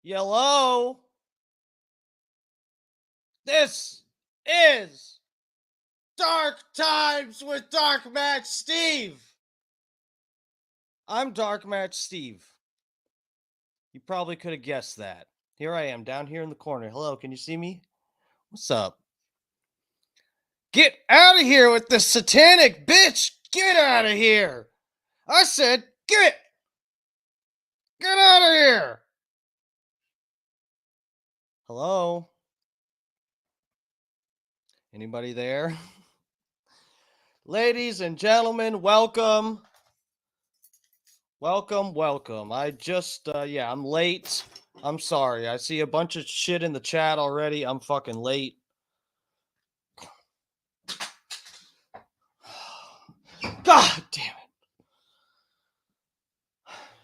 Hello. This is Dark Times with Dark Match Steve. I'm Dark Match Steve. You probably could have guessed that. Here I am down here in the corner. Hello, can you see me? What's up? Get out of here with the satanic bitch. Get out of here. I said, get out of here. Hello? Anybody there? Ladies and gentlemen, welcome. Welcome. I just, I'm late. I'm sorry. I see a bunch of shit in the chat already. I'm fucking late. God damn it.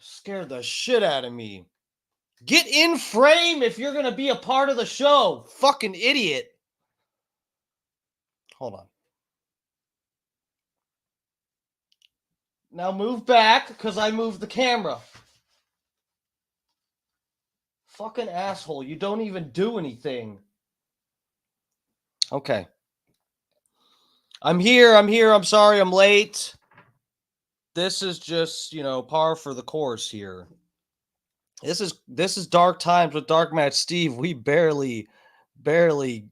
Scared the shit out of me. Get in frame if you're going to be a part of the show. Fucking idiot. Hold on. Now move back because I moved the camera. Fucking asshole. You don't even do anything. Okay. I'm here. I'm sorry I'm late. This is just, par for the course here. This is Dark Times with Dark Match Steve. We barely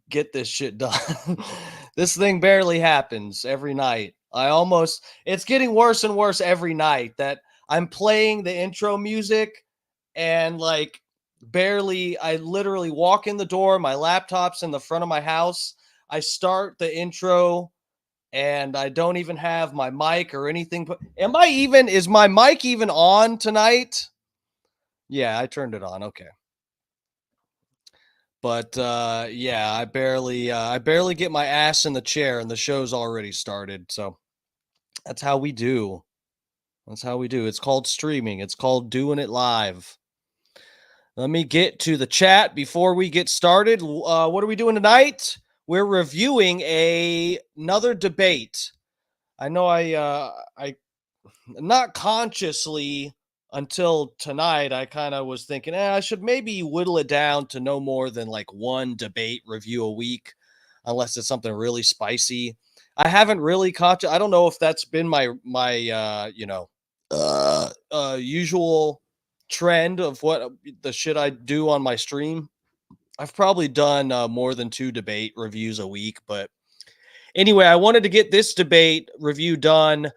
get this shit done. This thing barely happens every night. It's getting worse and worse every night that I'm playing the intro music and I literally walk in the door, my laptop's in the front of my house. I start the intro and I don't even have my mic or anything. Is my mic even on tonight? Yeah, I turned it on. Okay. But I barely get my ass in the chair and the show's already started. So that's how we do. It's called streaming. It's called doing it live. Let me get to the chat before we get started. What are we doing tonight? We're reviewing another debate. I know I not consciously until tonight, I kind of was thinking, I should maybe whittle it down to no more than one debate review a week, unless it's something really spicy. I haven't really I don't know if that's been my usual trend of what the shit I do on my stream. I've probably done more than 2 debate reviews a week, but anyway, I wanted to get this debate review done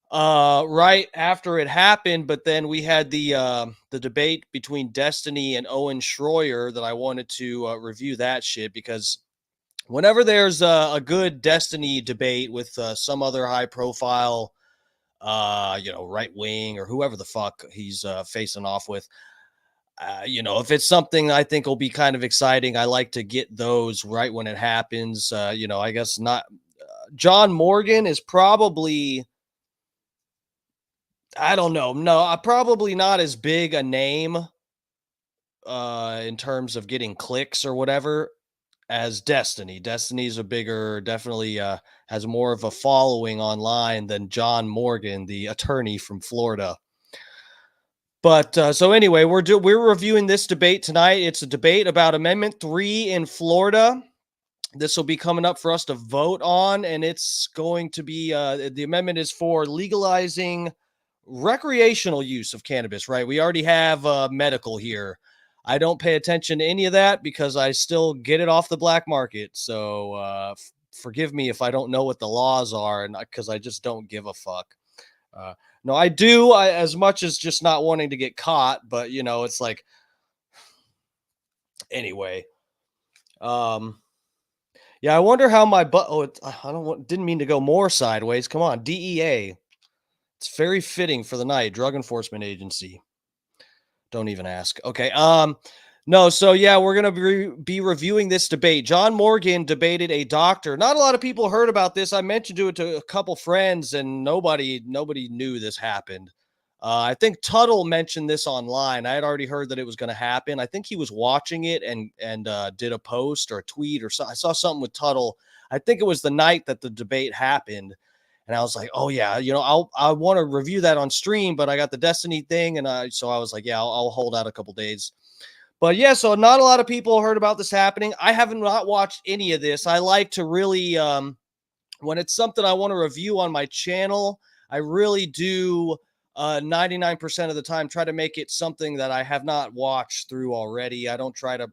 right after it happened, but then we had the debate between Destiny and Owen Schroyer that I wanted to review that shit, because whenever there's a good Destiny debate with some other high profile right wing or whoever the fuck he's facing off with, if it's something I think will be kind of exciting, I like to get those right when it happens. I guess not. John Morgan is probably, I don't know. No, probably not as big a name in terms of getting clicks or whatever as Destiny. Destiny's definitely has more of a following online than John Morgan, the attorney from Florida. But so anyway, we're reviewing this debate tonight. It's a debate about Amendment 3 in Florida. This will be coming up for us to vote on, and it's going to be the amendment is for legalizing recreational use of cannabis, right? We already have medical here. I don't pay attention to any of that because I still get it off the black market. So forgive me if I don't know what the laws are, and because I just don't give a fuck. No, I do, as much as just not wanting to get caught, but it's like, anyway. Yeah, I wonder how my butt. Oh, didn't mean to go more sideways. Come on, DEA. It's very fitting for the night. Drug Enforcement Agency. Don't even ask. Okay. No. So yeah, we're gonna be reviewing this debate. John Morgan debated a doctor. Not a lot of people heard about this. I mentioned it to a couple friends, and nobody knew this happened. I think Tuttle mentioned this online. I had already heard that it was going to happen. I think he was watching it and did a post or a tweet or so. I saw something with Tuttle. I think it was the night that the debate happened. And I was like, oh yeah, I want to review that on stream, but I got the Destiny thing. And so I was like, yeah, I'll hold out a couple days. But yeah, so not a lot of people heard about this happening. I haven't not watched any of this. I like to really when it's something I want to review on my channel, I really do 99% of the time try to make it something that I have not watched through already. I don't try to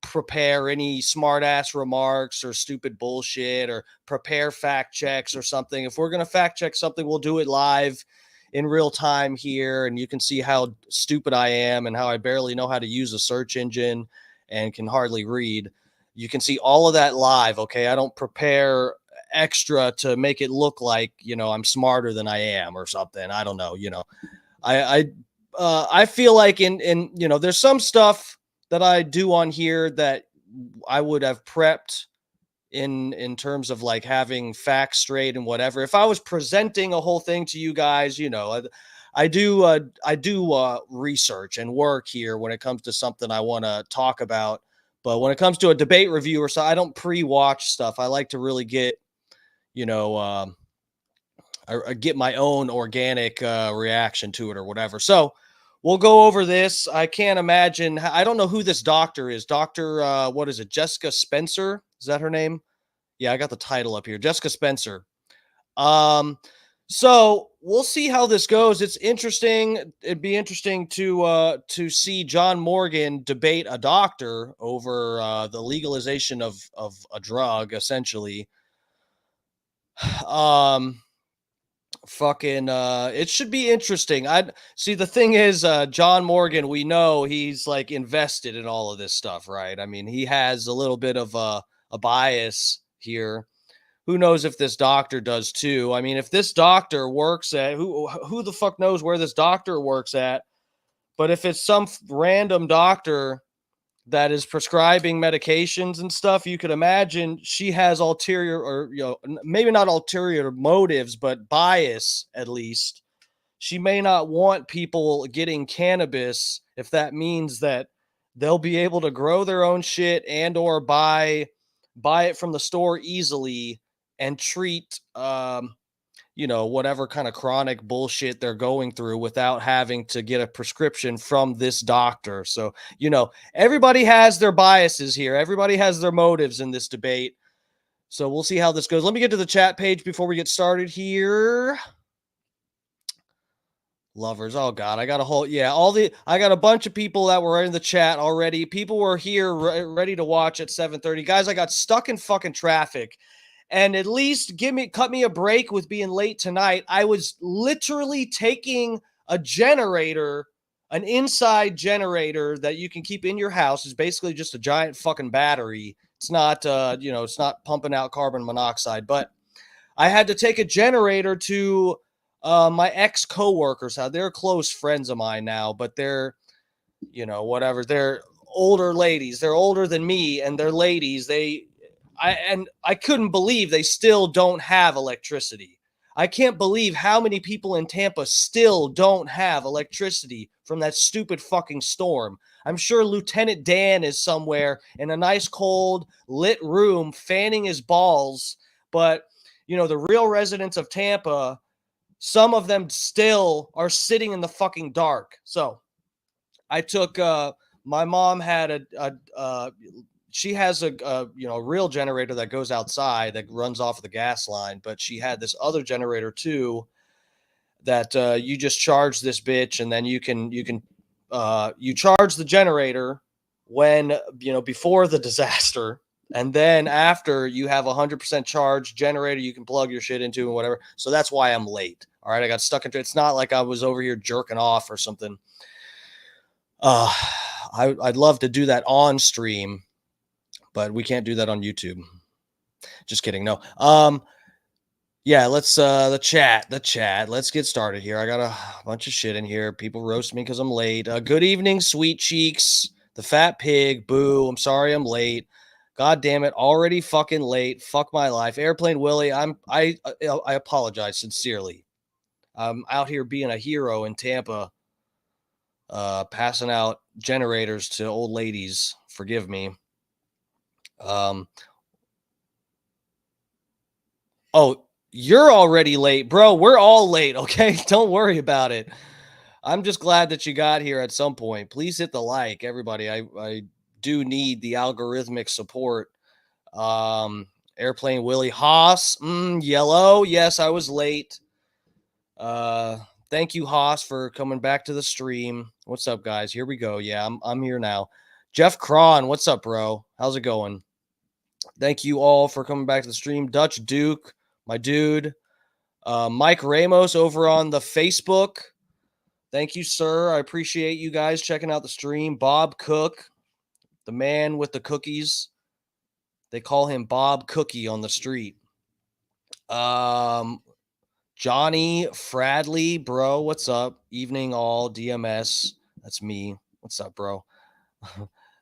prepare any smart ass remarks or stupid bullshit or prepare fact checks or something. If we're going to fact check something, we'll do it live in real time here. And you can see how stupid I am and how I barely know how to use a search engine and can hardly read. You can see all of that live. Okay. I don't prepare extra to make it look like, I'm smarter than I am or something. I don't know. I feel like there's some stuff that I do on here that I would have prepped in terms of like having facts straight and whatever. If I was presenting a whole thing to you guys, I do research and work here when it comes to something I want to talk about. But when it comes to a debate review or so, I don't pre-watch stuff. I like to really get you know I get my own organic reaction to it or whatever. So we'll go over this. I can't imagine. I don't know who this doctor is. Doctor, what is it? Jessica Spencer? Is that her name? Yeah, I got the title up here. Jessica Spencer. Um, so we'll see how this goes. It's interesting. It'd be interesting to see John Morgan debate a doctor over the legalization of a drug, essentially. Um, fucking it should be interesting. I see. The thing is, John Morgan, we know he's like invested in all of this stuff, right? I mean, he has a little bit of a bias here. Who knows if this doctor does too? I mean, if this doctor works at who the fuck knows where this doctor works at? But if it's some random doctor that is prescribing medications and stuff, you could imagine she has ulterior, or maybe not ulterior motives, but bias at least. She may not want people getting cannabis if that means that they'll be able to grow their own shit and or buy it from the store easily and treat whatever kind of chronic bullshit they're going through without having to get a prescription from this doctor. So, everybody has their biases here. Everybody has their motives in this debate. So we'll see how this goes. Let me get to the chat page before we get started here. Lovers. Oh God, I got a whole I got a bunch of people that were in the chat already. People were here ready to watch at 7:30. Guys, I got stuck in fucking traffic. And at least cut me a break with being late tonight. I was literally taking a generator, an inside generator that you can keep in your house. Is basically just a giant fucking battery. It's not it's not pumping out carbon monoxide, but I had to take a generator to my ex coworkers. They're close friends of mine now, but they're whatever. They're older ladies. They're older than me, and they're ladies. I couldn't believe they still don't have electricity. I can't believe how many people in Tampa still don't have electricity from that stupid fucking storm. I'm sure Lieutenant Dan is somewhere in a nice cold lit room fanning his balls, but the real residents of Tampa, some of them still are sitting in the fucking dark. So I took my mom had she has a real generator that goes outside that runs off of the gas line, but she had this other generator too that you just charge this bitch, and then you charge the generator when before the disaster, and then after you have 100% charge generator you can plug your shit into and whatever. So that's why I'm late. All right, I got stuck into it's not like I was over here jerking off or something. uh I'd love to do that on stream, but we can't do that on YouTube. Just kidding. No. Yeah, let's the chat. Let's get started here. I got a bunch of shit in here. People roast me because I'm late. Good evening, sweet cheeks. The fat pig. Boo. I'm sorry I'm late. God damn it. Already fucking late. Fuck my life. Airplane Willie. I apologize sincerely. I'm out here being a hero in Tampa, passing out generators to old ladies. Forgive me. Oh, you're already late, bro. We're all late. Okay. Don't worry about it. I'm just glad that you got here at some point. Please hit the like, everybody. I do need the algorithmic support. Um, Airplane Willie Haas, yellow. Yes, I was late. Uh, Thank you, Haas, for coming back to the stream. What's up, guys? Here we go. Yeah, I'm here now. Jeff Cron, what's up, bro? How's it going? Thank you all for coming back to the stream. Dutch Duke, my dude. Mike Ramos over on the Facebook. Thank you, sir. I appreciate you guys checking out the stream. Bob Cook, the man with the cookies. They call him Bob Cookie on the street. Um, Johnny Fradley, bro, what's up? Evening all, DMS. That's me. What's up, bro?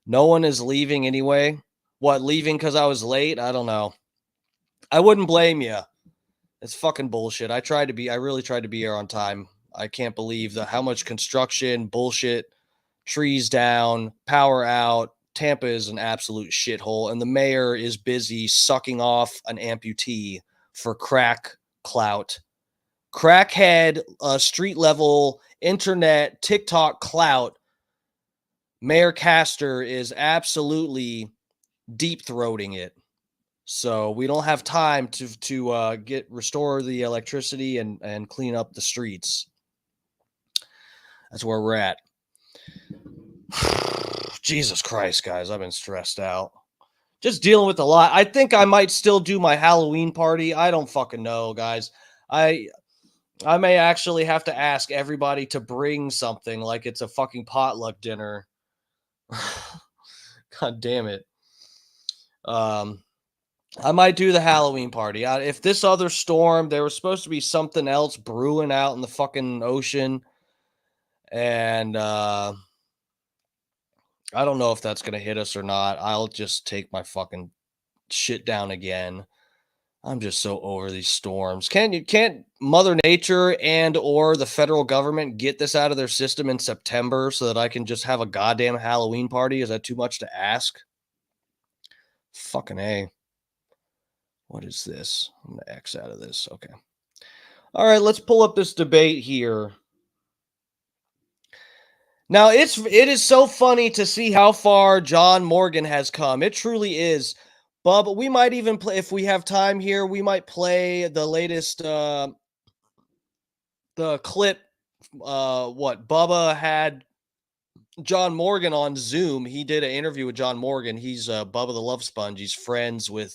No one is leaving anyway. What, leaving because I was late? I don't know. I wouldn't blame you. It's fucking bullshit. I really tried to be here on time. I can't believe how much construction, bullshit, trees down, power out. Tampa is an absolute shithole, and the mayor is busy sucking off an amputee for crack clout. Crackhead, street level, internet, TikTok clout. Mayor Castor is absolutely deep throating it. So we don't have time to restore the electricity and clean up the streets. That's where we're at. Jesus Christ, guys, I've been stressed out. Just dealing with a lot. I think I might still do my Halloween party. I don't fucking know, guys. I may actually have to ask everybody to bring something like it's a fucking potluck dinner. God damn it. I might do the Halloween party. If this other storm, there was supposed to be something else brewing out in the fucking ocean. And I don't know if that's going to hit us or not. I'll just take my fucking shit down again. I'm just so over these storms. Can't Mother Nature and or the federal government get this out of their system in September so that I can just have a goddamn Halloween party? Is that too much to ask? Fucking A. What is this? I'm gonna X out of this. Okay. All right, let's pull up this debate here. Now it is so funny to see how far John Morgan has come. It truly is. Bub, we might even play, if we have time here, we might play the latest the clip. What Bubba had John Morgan on Zoom. He did an interview with John Morgan. He's Bubba the Love Sponge. He's friends with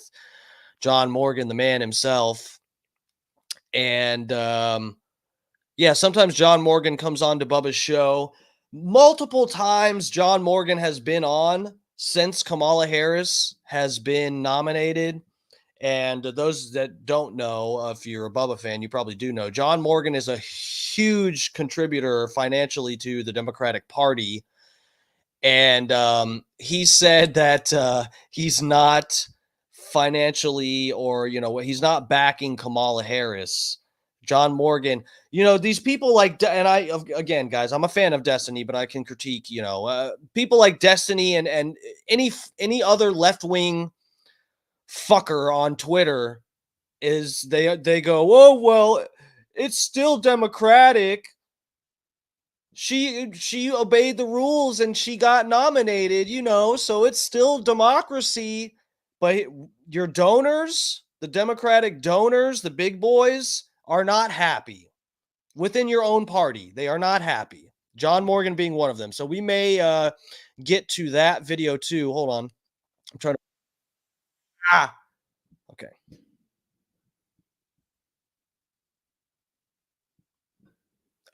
John Morgan, the man himself. And yeah, sometimes John Morgan comes on to Bubba's show. Multiple times John Morgan has been on since Kamala Harris has been nominated. And those that don't know, if you're a Bubba fan, you probably do know John Morgan is a huge contributor financially to the Democratic Party. And he said that he's not financially or, he's not backing Kamala Harris. John Morgan, these people like, and again, guys, I'm a fan of Destiny, but I can critique, people like Destiny and any other left-wing fucker on Twitter is they go, oh, well, it's still democratic. She obeyed the rules and she got nominated, so it's still democracy. But your donors, the Democratic donors, the big boys, are not happy within your own party. They are not happy. John Morgan being one of them. So we may get to that video too. Hold on. I'm trying to. Okay.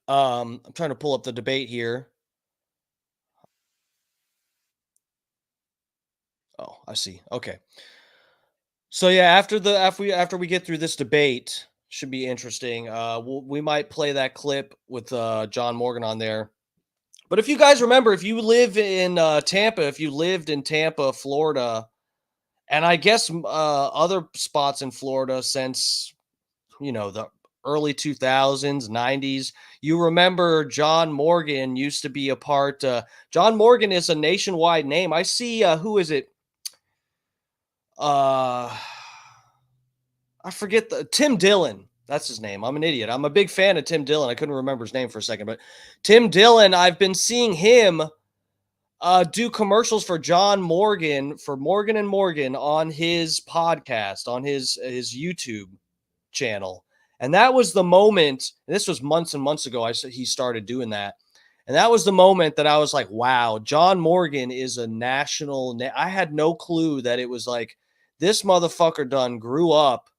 I'm trying to pull up the debate here. Oh, I see. Okay. So yeah, after we get through this debate, should be interesting. We might play that clip with John Morgan on there. But if you guys remember, if you live in Tampa, if you lived in Tampa, Florida, and I guess other spots in Florida since the early 2000s, 90s, you remember John Morgan used to be a part. John Morgan is a nationwide name. I see. Who is it? I forget Tim Dillon. That's his name. I'm an idiot. I'm a big fan of Tim Dillon. I couldn't remember his name for a second, but Tim Dillon, I've been seeing him do commercials for John Morgan, for Morgan and Morgan, on his podcast, on his YouTube channel. And that was the moment, this was months and months ago, he started doing that. And that was the moment that I was like, wow, John Morgan is a national. I had no clue that it was like, this motherfucker done grew up,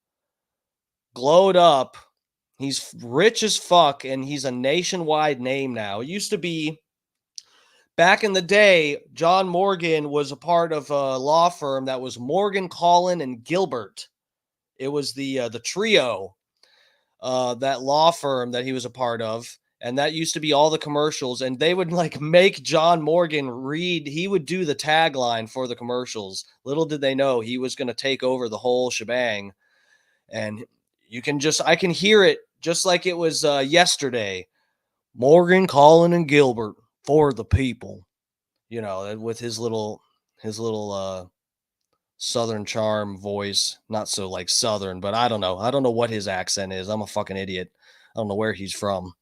glowed up. He's rich as fuck, and he's a nationwide name now. It used to be, back in the day, John Morgan was a part of a law firm that was Morgan, Collin, and Gilbert. It was the trio, that law firm that he was a part of. And that used to be all the commercials. And they would like make John Morgan read. He would do the tagline for the commercials. Little did they know he was going to take over the whole shebang. And I can hear it just like it was yesterday. Morgan, Collin, and Gilbert for the people. You know, with his little Southern charm voice. Not so like Southern, but I don't know. I don't know what his accent is. I'm a fucking idiot. I don't know where he's from.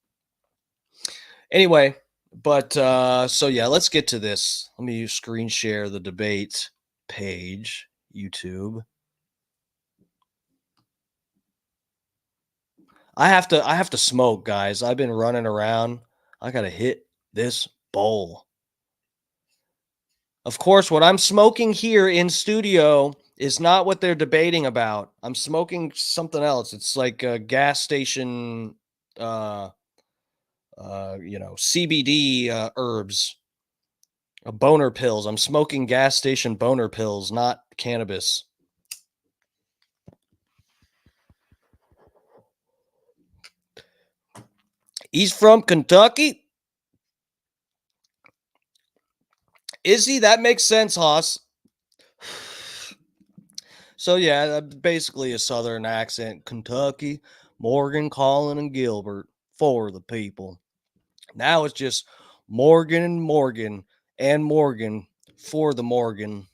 Anyway, but so yeah, let's get to this. Let me screen share the debate page, YouTube. I have to smoke, guys. I've been running around. I got to hit this bowl. Of course, what I'm smoking here in studio is not what they're debating about. I'm smoking something else. It's like a gas station, CBD herbs, boner pills. I'm smoking gas station boner pills, not cannabis. He's from Kentucky. Is he? That makes sense, Haas. So yeah, basically a Southern accent. Kentucky, Morgan, Collin, and Gilbert for the people. Now it's just Morgan and Morgan and Morgan for the Morgan.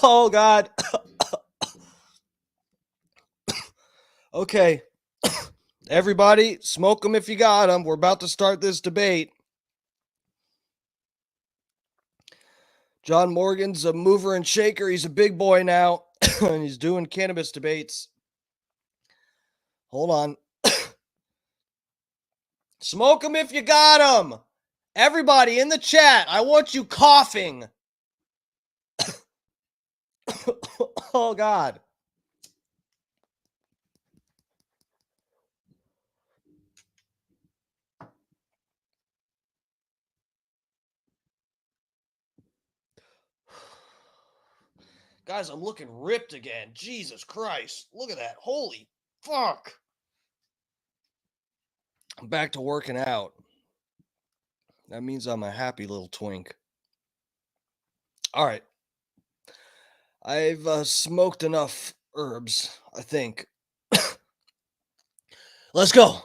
Oh God. Okay. Everybody, smoke them if you got them. We're about to start this debate. John Morgan's a mover and shaker. He's a big boy now, and he's doing cannabis debates. Hold on. Smoke them if you got them. Everybody in the chat, I want you coughing. Oh, God. Guys, I'm looking ripped again. Jesus Christ. Look at that. Holy fuck. I'm back to working out. That means I'm a happy little twink. All right. I've smoked enough herbs, I think. Let's go.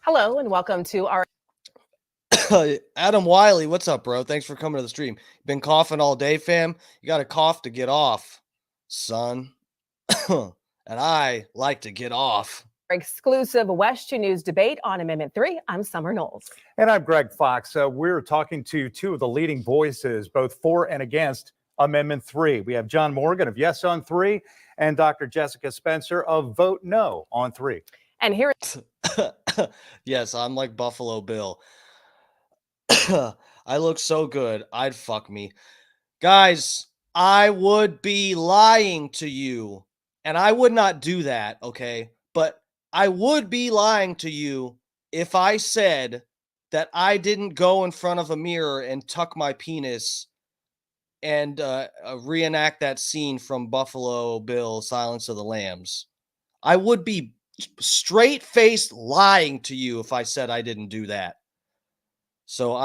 Hello and welcome to our Adam Wiley, what's up, bro? Thanks for coming to the stream. Been coughing all day, fam. You got to cough to get off, son. And I like to get off. exclusive West 2 News debate on Amendment 3. I'm Summer Knowles. And I'm Greg Fox. We're talking to two of the leading voices, both for and against Amendment 3. We have John Morgan of Yes on 3 and Dr. Jessica Spencer of Vote No on 3. And here Yes, I'm like Buffalo Bill. I look so good. I'd fuck me. Guys, I would be lying to you. And I would not do that, okay? But I would be lying to you if I said that I didn't go in front of a mirror and tuck my penis and reenact that scene from Buffalo Bill, Silence of the Lambs. I would be straight-faced lying to you if I said I didn't do that. So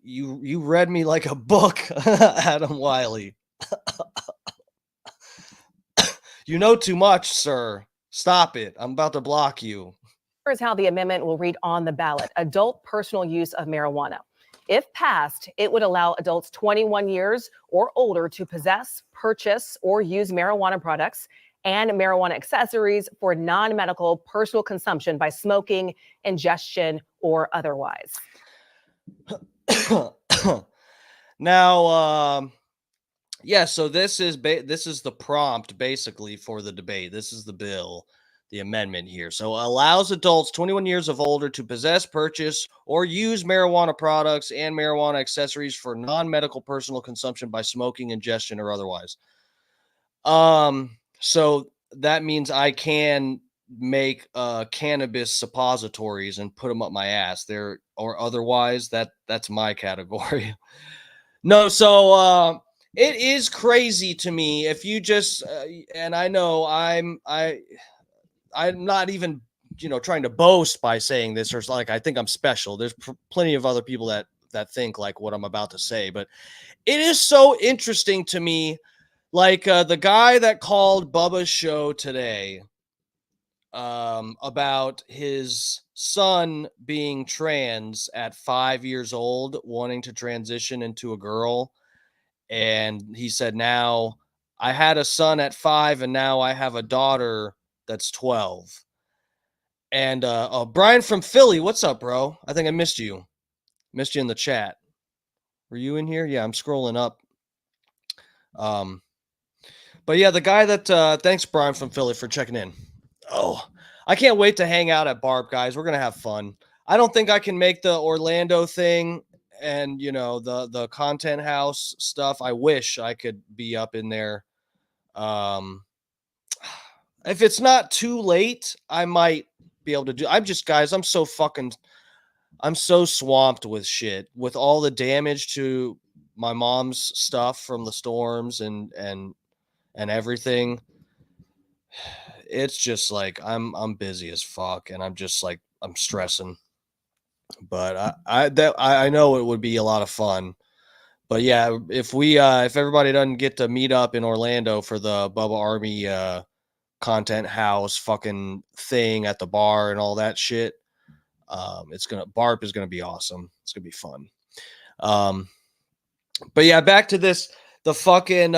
you read me like a book, Adam Wiley. You know too much, sir. Stop it. I'm about to block you. Here's how the amendment will read on the ballot. Adult personal use of marijuana. If passed, it would allow adults 21 years or older to possess, purchase, or use marijuana products and marijuana accessories for non-medical personal consumption by smoking, ingestion, or otherwise. Now, yeah, so this is the prompt basically for the debate. This is the bill, the amendment here. So allows adults 21 years of older to possess, purchase, or use marijuana products and marijuana accessories for non-medical personal consumption by smoking, ingestion, or otherwise. So that means I can make cannabis suppositories and put them up my ass there, or otherwise that's my category. No, so it is crazy to me if you just and I know I'm not even trying to boast by saying this, or like I think I'm special. There's plenty of other people that think like what I'm about to say, but it is so interesting to me. Like the guy that called Bubba's show today about his son being trans at 5 years old, wanting to transition into a girl. And he said, now I had a son at 5 and now I have a daughter that's 12. And Brian from Philly, what's up, bro? I think I missed you. Missed you in the chat. Were you in here? Yeah, I'm scrolling up. But yeah, the guy that thanks Brian from Philly for checking in. Oh, I can't wait to hang out at Barb, guys. We're gonna have fun. I don't think I can make the Orlando thing and the content house stuff. I wish I could be up in there. If it's not too late, I might be able to do. I'm so swamped with shit, with all the damage to my mom's stuff from the storms and everything. It's just like I'm busy as fuck, and I'm just like I'm stressing. But I know it would be a lot of fun. But yeah, if everybody doesn't get to meet up in Orlando for the Bubba Army content house fucking thing at the bar and all that shit, Barb is gonna be awesome. It's gonna be fun. But yeah, back to this. The fucking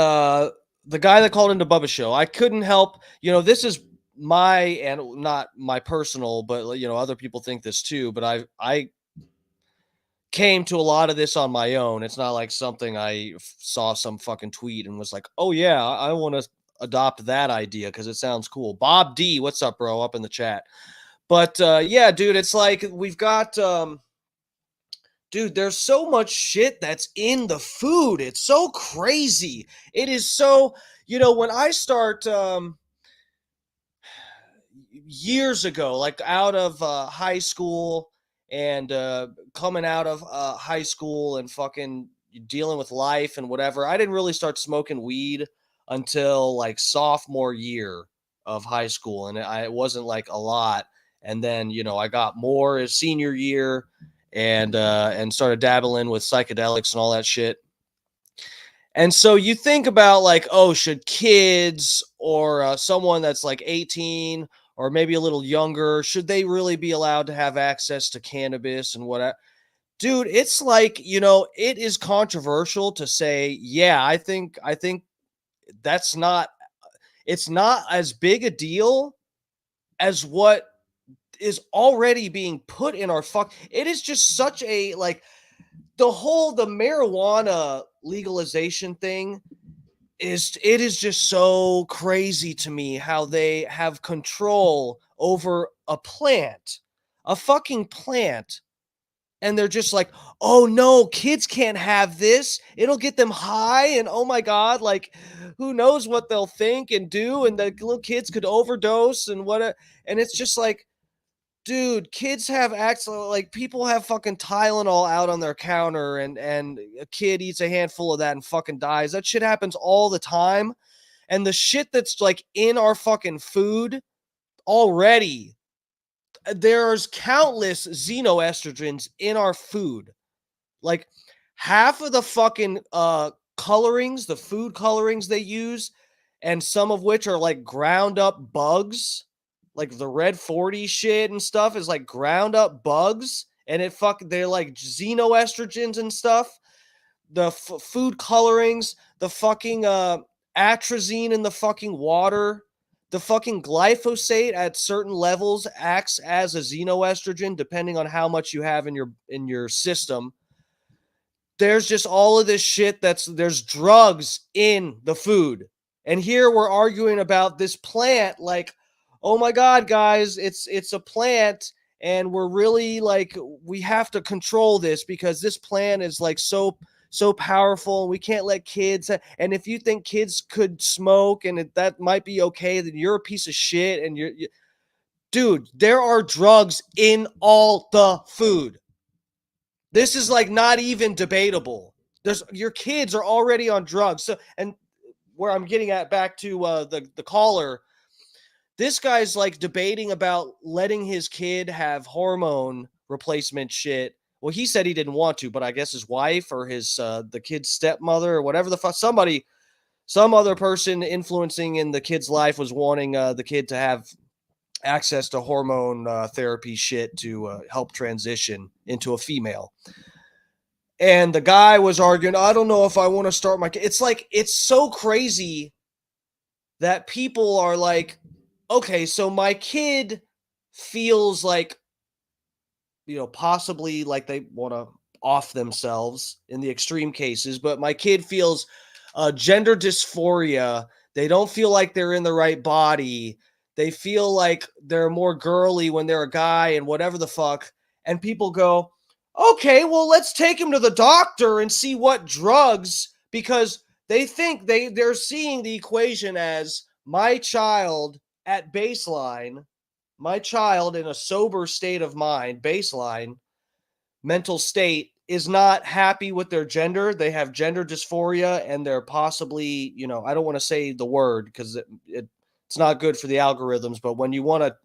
the guy that called into Bubba's show. I couldn't help. This is my and not my personal, but other people think this too. But I came to a lot of this on my own. It's not like something I saw some fucking tweet and was like, oh yeah, I want to adopt that idea because it sounds cool. Bob D, what's up, bro? Up in the chat. But yeah, dude, it's like we've got dude, there's so much shit that's in the food. It's so crazy. It is so, when I start years ago, like out of high school and coming out of high school and fucking dealing with life and whatever, I didn't really start smoking weed until like sophomore year of high school. And it wasn't like a lot. And then, I got more as senior year and started dabbling with psychedelics and all that shit. And so you think about like, oh, should kids or someone that's like 18 or maybe a little younger, should they really be allowed to have access to cannabis and what? Dude, it's like, it is controversial to say, yeah, I think that's not, it's not as big a deal as what is already being put in our it is just such a like the marijuana legalization thing is just so crazy to me how they have control over a fucking plant, and they're just like, oh no, kids can't have this, it'll get them high, and oh my god, like who knows what they'll think and do, and the little kids could overdose and it's just like, dude, kids have like people have fucking Tylenol out on their counter and a kid eats a handful of that and fucking dies. That shit happens all the time. And the shit that's like in our fucking food already, there's countless xenoestrogens in our food. Like half of the fucking colorings, the food colorings they use, and some of which are like ground up bugs, like the red 40 shit and stuff is like ground up bugs and they're like xenoestrogens and stuff. The food colorings, the fucking atrazine in the fucking water, the fucking glyphosate at certain levels acts as a xenoestrogen depending on how much you have in your system. There's just all of this shit there's drugs in the food. And here we're arguing about this plant like, oh my God, guys, it's a plant and we're really like, we have to control this because this plant is like so powerful and we can't let kids. And if you think kids could smoke and that might be okay, then you're a piece of shit. And dude, there are drugs in all the food. This is like not even debatable. Your kids are already on drugs. So, and where I'm getting at back to the caller, this guy's like debating about letting his kid have hormone replacement shit. Well, he said he didn't want to, but I guess his wife or his the kid's stepmother or whatever the fuck, some other person influencing in the kid's life was wanting the kid to have access to hormone therapy shit to help transition into a female. And the guy was arguing, I don't know if I want to start my kid. It's like, it's so crazy that people are like, okay, so my kid feels like, possibly like they want to off themselves in the extreme cases, but my kid feels gender dysphoria. They don't feel like they're in the right body. They feel like they're more girly when they're a guy and whatever the fuck. And people go, okay, well, let's take him to the doctor and see what drugs, because they think they're seeing the equation as my child at baseline, my child in a sober state of mind, baseline mental state, is not happy with their gender. They have gender dysphoria and they're possibly, I don't want to say the word because it's not good for the algorithms, but when you want to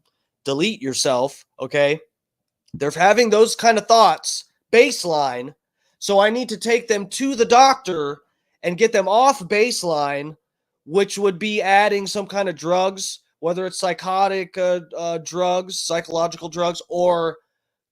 delete yourself, okay, they're having those kind of thoughts baseline. So I need to take them to the doctor and get them off baseline, which would be adding some kind of drugs, whether it's psychotic drugs, psychological drugs, or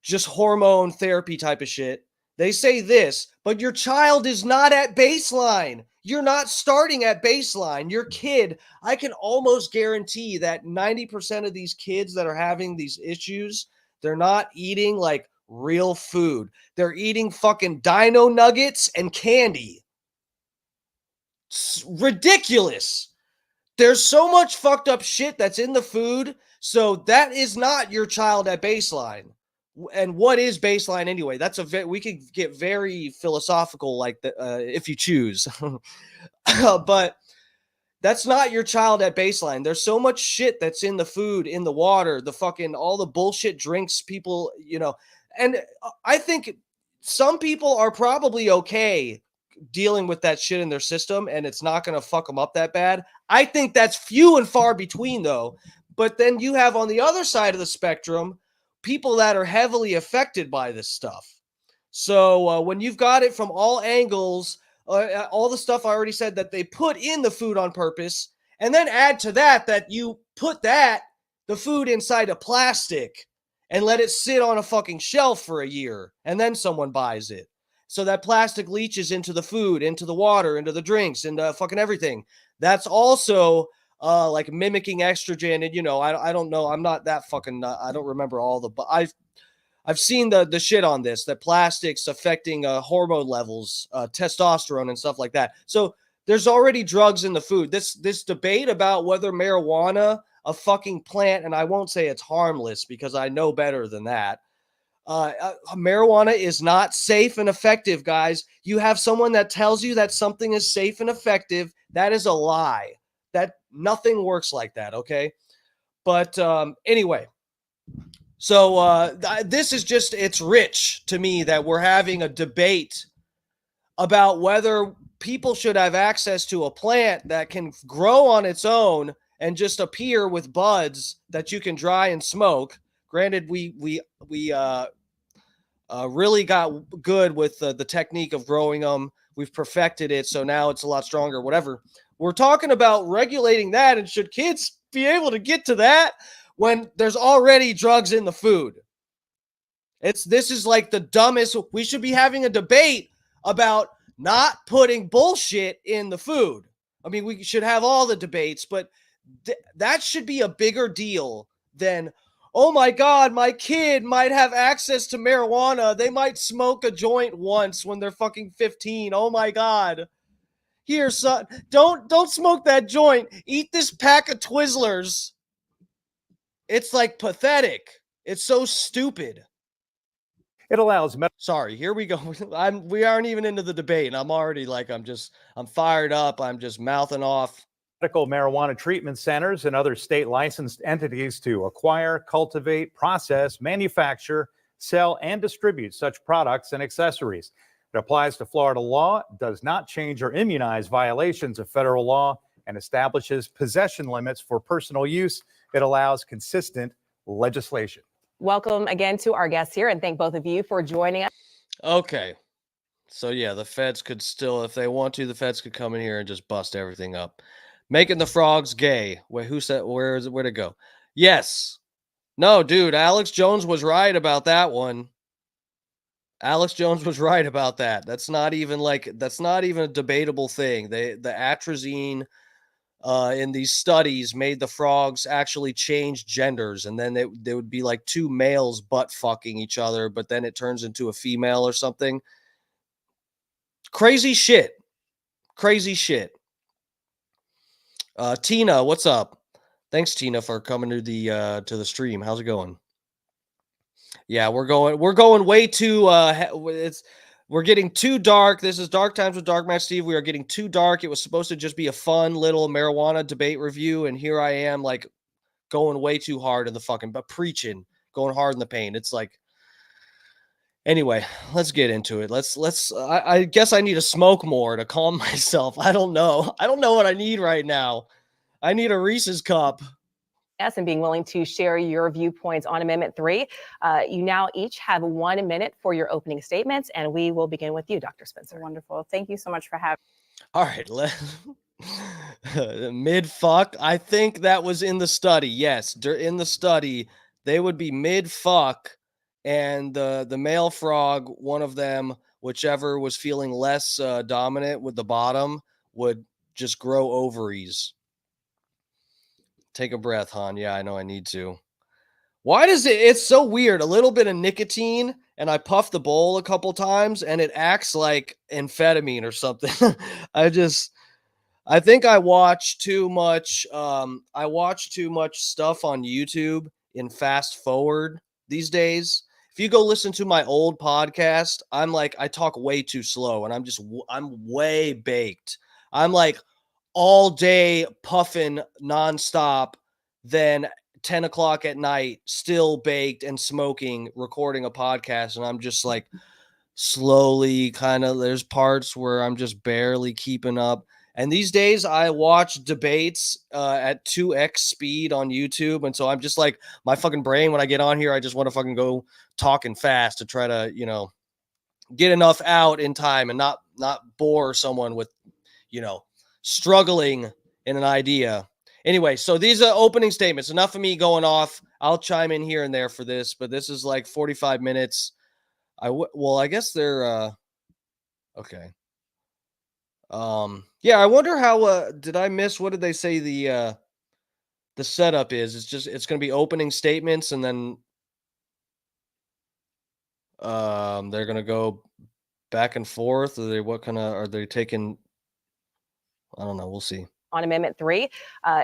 just hormone therapy type of shit. They say this, but your child is not at baseline. You're not starting at baseline. Your kid, I can almost guarantee that 90% of these kids that are having these issues, they're not eating like real food. They're eating fucking dino nuggets and candy. It's ridiculous. There's so much fucked up shit that's in the food. So that is not your child at baseline. And what is baseline anyway? We could get very philosophical like that if you choose. But that's not your child at baseline. There's so much shit that's in the food, in the water, the fucking all the bullshit drinks people, and I think some people are probably okay dealing with that shit in their system and it's not going to fuck them up that bad. I think that's few and far between though. But then you have on the other side of the spectrum, people that are heavily affected by this stuff. So when you've got it from all angles, all the stuff I already said that they put in the food on purpose, and then add to that you put the food inside a plastic and let it sit on a fucking shelf for a year, and then someone buys it. So that plastic leaches into the food, into the water, into the drinks, into fucking everything. That's also like mimicking estrogen. And, I don't know. I'm not that fucking, I don't remember all but I've seen the shit on this, that plastics affecting hormone levels, testosterone and stuff like that. So there's already drugs in the food. This debate about whether marijuana, a fucking plant, and I won't say it's harmless because I know better than that. Marijuana is not safe and effective, guys. You have someone that tells you that something is safe and effective. That is a lie. That nothing works like that. Okay. But anyway, so this is just, it's rich to me that we're having a debate about whether people should have access to a plant that can grow on its own and just appear with buds that you can dry and smoke. Granted, we really got good with the technique of growing them. We've perfected it, so now it's a lot stronger, whatever. We're talking about regulating that, and should kids be able to get to that when there's already drugs in the food? This is like the dumbest. We should be having a debate about not putting bullshit in the food. I mean, we should have all the debates, but that should be a bigger deal than, oh my God, my kid might have access to marijuana. They might smoke a joint once when they're fucking 15. Oh my God. Here, son, don't smoke that joint. Eat this pack of Twizzlers. It's like pathetic. It's so stupid. It allows Sorry, here we go. We aren't even into the debate, and I'm already like, I'm fired up. I'm just mouthing off. medical marijuana treatment centers and other state licensed entities to acquire, cultivate, process, manufacture, sell, and distribute such products and accessories. It applies to Florida law, does not change or immunize violations of federal law, and establishes possession limits for personal use. It allows consistent legislation. Welcome again to our guests here, and thank both of you for joining us. Okay. So yeah, the feds could still, if they want to, the feds could come in here and just bust everything up. Making the frogs gay. Wait, who said, where'd it go? Yes. No, dude, Alex Jones was right about that one. Alex Jones was right about that. That's not even a debatable thing. The atrazine in these studies made the frogs actually change genders, and then they would be like two males butt fucking each other, but then it turns into a female or something. Crazy shit. Crazy shit. Tina, what's up? Thanks, Tina, for coming to the stream. How's it going? Yeah, we're going way too we're getting too dark. This is Dark Times with Dark Match Steve. We are getting too dark. It was supposed to just be a fun little marijuana debate review, and here I am like going way too hard in the fucking preaching, going hard in the paint. It's like, anyway, let's get into it. I guess I need to smoke more to calm myself. I don't know what I need right now. I need a Reese's cup. Yes, and being willing to share your viewpoints on Amendment 3. You now each have 1 minute for your opening statements, and we will begin with you, Dr. Spencer. Wonderful. Thank you so much for having me. All right, mid fuck. I think that was in the study. Yes, in the study, they would be mid fuck, and the male frog, one of them, whichever was feeling less dominant with the bottom, would just grow ovaries. Take a breath, hon. Yeah, I know I need to. Why does it's so weird? A little bit of nicotine, and I puff the bowl a couple times, and it acts like amphetamine or something. I think I watch too much. I watch too much stuff on YouTube in fast forward these days. If you go listen to my old podcast, I talk way too slow, and I'm way baked. I'm like all day puffing nonstop, then 10 o'clock at night, still baked and smoking, recording a podcast. And I'm just like slowly there's parts where I'm just barely keeping up. And these days I watch debates at 2x speed on YouTube. And so I'm just like, my fucking brain, when I get on here, I just want to fucking go talking fast to try to, get enough out in time and not bore someone with, struggling in an idea. Anyway, so these are opening statements. Enough of me going off. I'll chime in here and there for this, but this is like 45 minutes. I guess they're okay. Yeah, I wonder how did I miss, what did they say the setup is? It's going to be opening statements, and then they're going to go back and forth. Are they taking, I don't know, we'll see. On Amendment 3,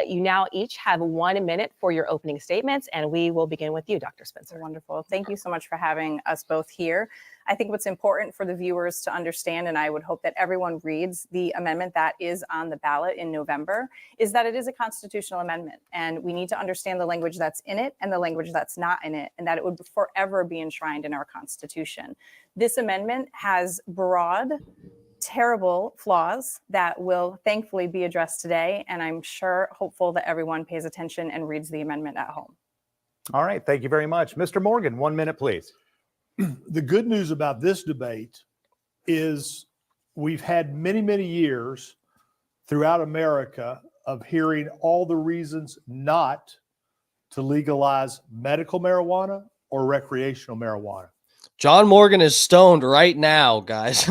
you now each have 1 minute for your opening statements, and we will begin with you, Dr. Spencer. Wonderful. Thank you so much for having us both here. I think what's important for the viewers to understand, and I would hope that everyone reads the amendment that is on the ballot in November, is that it is a constitutional amendment, and we need to understand the language that's in it and the language that's not in it, and that it would forever be enshrined in our Constitution. This amendment has broad, terrible flaws that will thankfully be addressed today. And I'm hopeful that everyone pays attention and reads the amendment at home. All right. Thank you very much. Mr. Morgan, 1 minute, please. The good news about this debate is we've had many, many years throughout America of hearing all the reasons not to legalize medical marijuana or recreational marijuana. John Morgan is stoned right now, guys.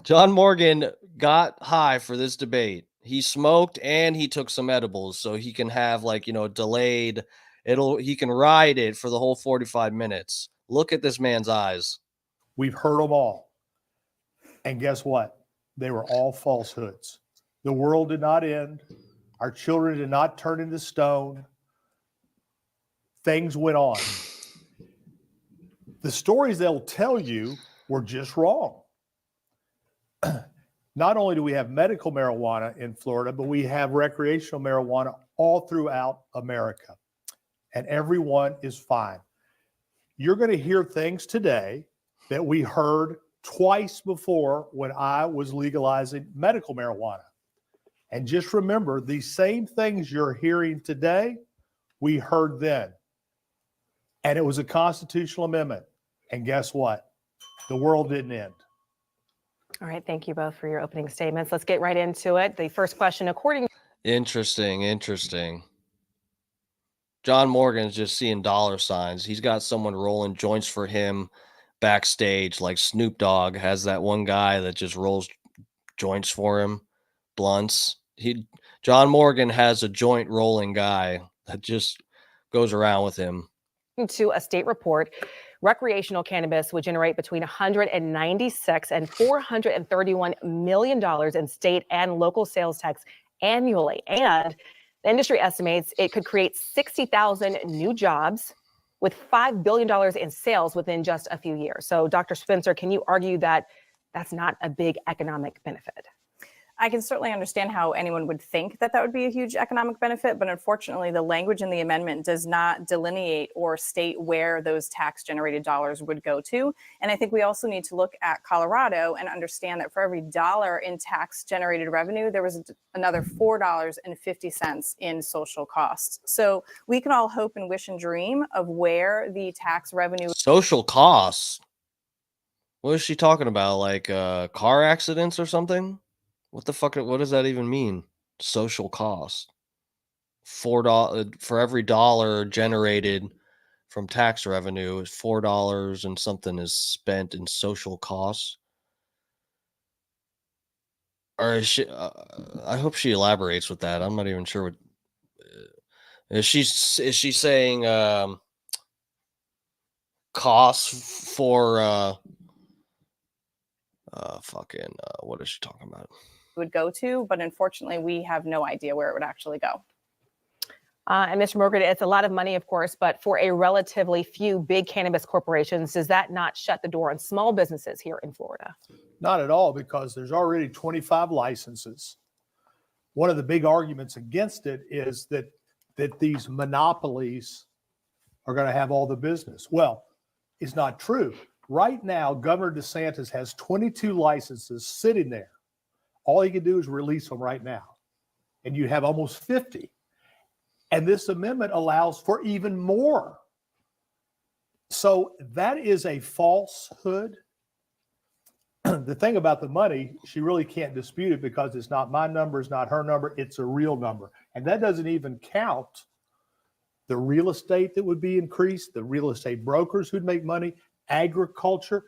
John Morgan got high for this debate. He smoked and he took some edibles so he can have like, delayed he can ride it for the whole 45 minutes. Look at this man's eyes. We've heard them all. And guess what? They were all falsehoods. The world did not end. Our children did not turn into stone. Things went on. The stories they'll tell you were just wrong. Not only do we have medical marijuana in Florida, but we have recreational marijuana all throughout America. And everyone is fine. You're going to hear things today that we heard twice before when I was legalizing medical marijuana. And just remember, these same things you're hearing today, we heard then. And it was a constitutional amendment. And guess what? The world didn't end. All right. Thank you both for your opening statements. Let's get right into it. The first question, according Interesting. John Morgan's just seeing dollar signs. He's got someone rolling joints for him backstage, like Snoop Dogg has that one guy that just rolls joints for him, blunts. John Morgan has a joint rolling guy that just goes around with him. to a state report, recreational cannabis would generate between $196 and $431 million in state and local sales tax annually. And the industry estimates it could create 60,000 new jobs with $5 billion in sales within just a few years. So, Dr. Spencer, can you argue that that's not a big economic benefit? I can certainly understand how anyone would think that that would be a huge economic benefit, but unfortunately, the language in the amendment does not delineate or state where those tax-generated dollars would go to. And I think we also need to look at Colorado and understand that for every dollar in tax-generated revenue, there was another $4.50 in social costs. So we can all hope and wish and dream of where the tax revenue. Social costs? What is she talking about? Like car accidents or something? What the fuck? What does that even mean? Social cost. $4 for every dollar generated from tax revenue is $4 and something is spent in social costs. Or is she? I hope she elaborates with that. I'm not even sure what. Is she saying costs for what is she talking about? Would go to, but unfortunately, we have no idea where it would actually go. And Mr. Morgan, it's a lot of money, of course, but for a relatively few big cannabis corporations, does that not shut the door on small businesses here in Florida? Not at all, because there's already 25 licenses. One of the big arguments against it is that these monopolies are going to have all the business. Well, it's not true. Right now, Governor DeSantis has 22 licenses sitting there. All he can do is release them right now. And you have almost 50. And this amendment allows for even more. So that is a falsehood. The thing about the money, she really can't dispute it because it's not my number, it's not her number, it's a real number. And that doesn't even count the real estate that would be increased, the real estate brokers who'd make money, agriculture.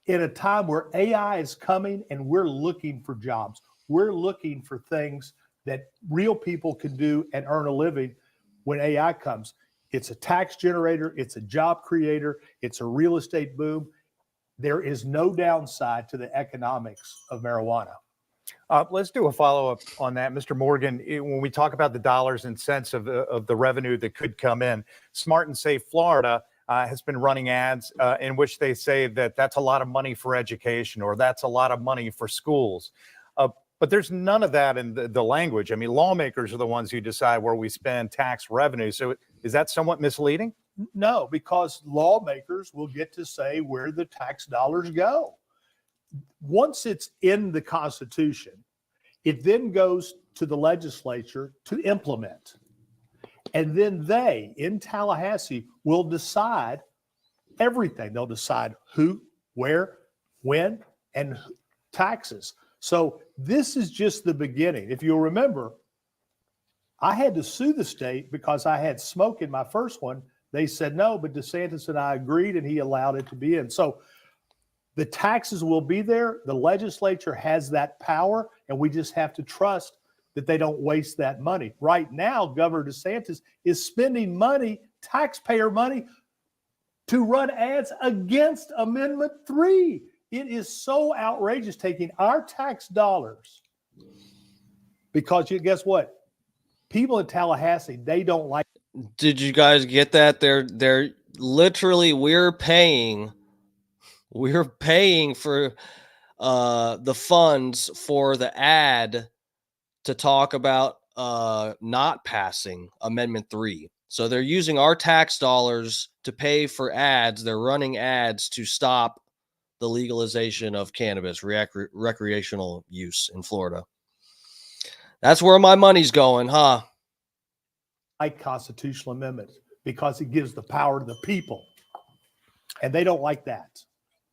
In a time where AI is coming and we're looking for jobs, we're looking for things that real people can do and earn a living when AI comes. It's a tax generator, it's a job creator, it's a real estate boom. There is no downside to the economics of marijuana. Let's do a follow-up on that, Mr. Morgan. When we talk about the dollars and cents of the revenue that could come in, Smart and Safe Florida has been running ads in which they say that that's a lot of money for education or that's a lot of money for schools. But there's none of that in the language. I mean, lawmakers are the ones who decide where we spend tax revenue. So is that somewhat misleading? No, because lawmakers will get to say where the tax dollars go. Once it's in the Constitution, it then goes to the legislature to implement. And then they, in Tallahassee, will decide everything. They'll decide who, where, when, and taxes. So this is just the beginning. If you'll remember, I had to sue the state because I had smoke in my first one They said no, but DeSantis and I agreed, and he allowed it to be in. So the taxes will be there. The legislature has that power, and we just have to trust that they don't waste that money. Right now, Governor DeSantis is spending money, taxpayer money, to run ads against Amendment 3. It is so outrageous, taking our tax dollars, because guess what? People in Tallahassee, they don't like. Did you guys get that? They're literally, we're paying for the funds for the ad to talk about not passing Amendment 3. So they're using our tax dollars to pay for ads. They're running ads to stop the legalization of cannabis, recreational use in Florida. That's where my money's going, huh? Like constitutional amendments because it gives the power to the people, and they don't like that.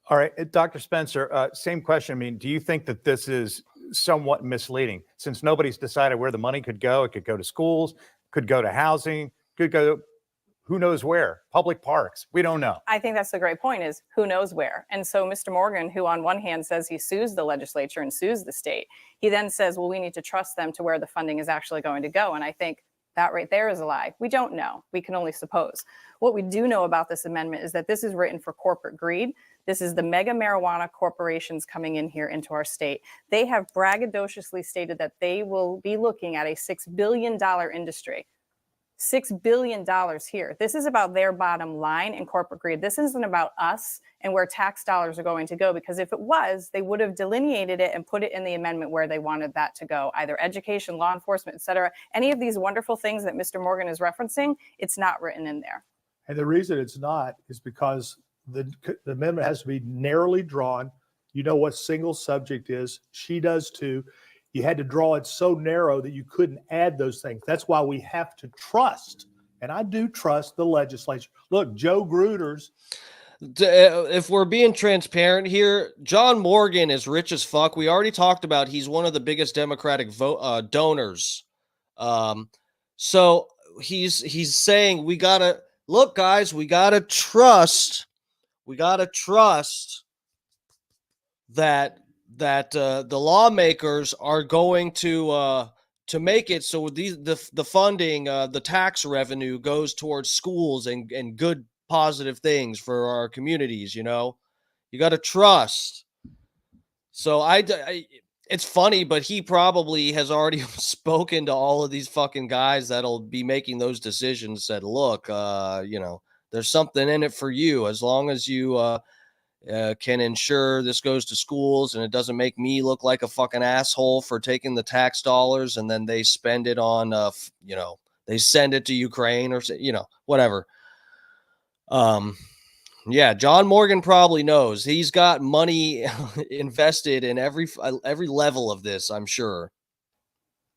All right, Dr. Spencer, same question. I mean, do you think that this is somewhat misleading since nobody's decided where the money could go? It could go to schools, could go to housing, could go who knows where, public parks. We don't know. I think that's the great point, is who knows where. And so Mr. Morgan, who on one hand says he sues the legislature and sues the state, he then says, well, we need to trust them to where the funding is actually going to go. And I think that right there is a lie. We don't know. We can only suppose. What we do know about this amendment is that this is written for corporate greed. This is the mega marijuana corporations coming in here into our state. They have braggadociously stated that they will be looking at a $6 billion industry. $6 billion here. This is about their bottom line and corporate greed. This isn't about us and where tax dollars are going to go, because if it was, they would have delineated it and put it in the amendment where they wanted that to go, either education, law enforcement, et cetera. Any of these wonderful things that Mr. Morgan is referencing, it's not written in there. And the reason it's not is because the amendment has to be narrowly drawn. You know what single subject is. She does too. You had to draw it so narrow that you couldn't add those things. That's why we have to trust, and I do trust the legislature. Look, Joe Gruters. If we're being transparent here, John Morgan is rich as fuck. We already talked about he's one of the biggest Democratic donors. So he's saying we gotta look, guys. We gotta trust. We gotta trust that the lawmakers are going to make it so the funding, the tax revenue goes towards schools and good positive things for our communities. You know, you got to trust. So it's funny, but he probably has already spoken to all of these fucking guys that'll be making those decisions. Said, look, there's something in it for you as long as you can ensure this goes to schools and it doesn't make me look like a fucking asshole for taking the tax dollars and then they spend it on, they send it to Ukraine or, whatever. Yeah, John Morgan probably knows. He's got money invested in every level of this, I'm sure.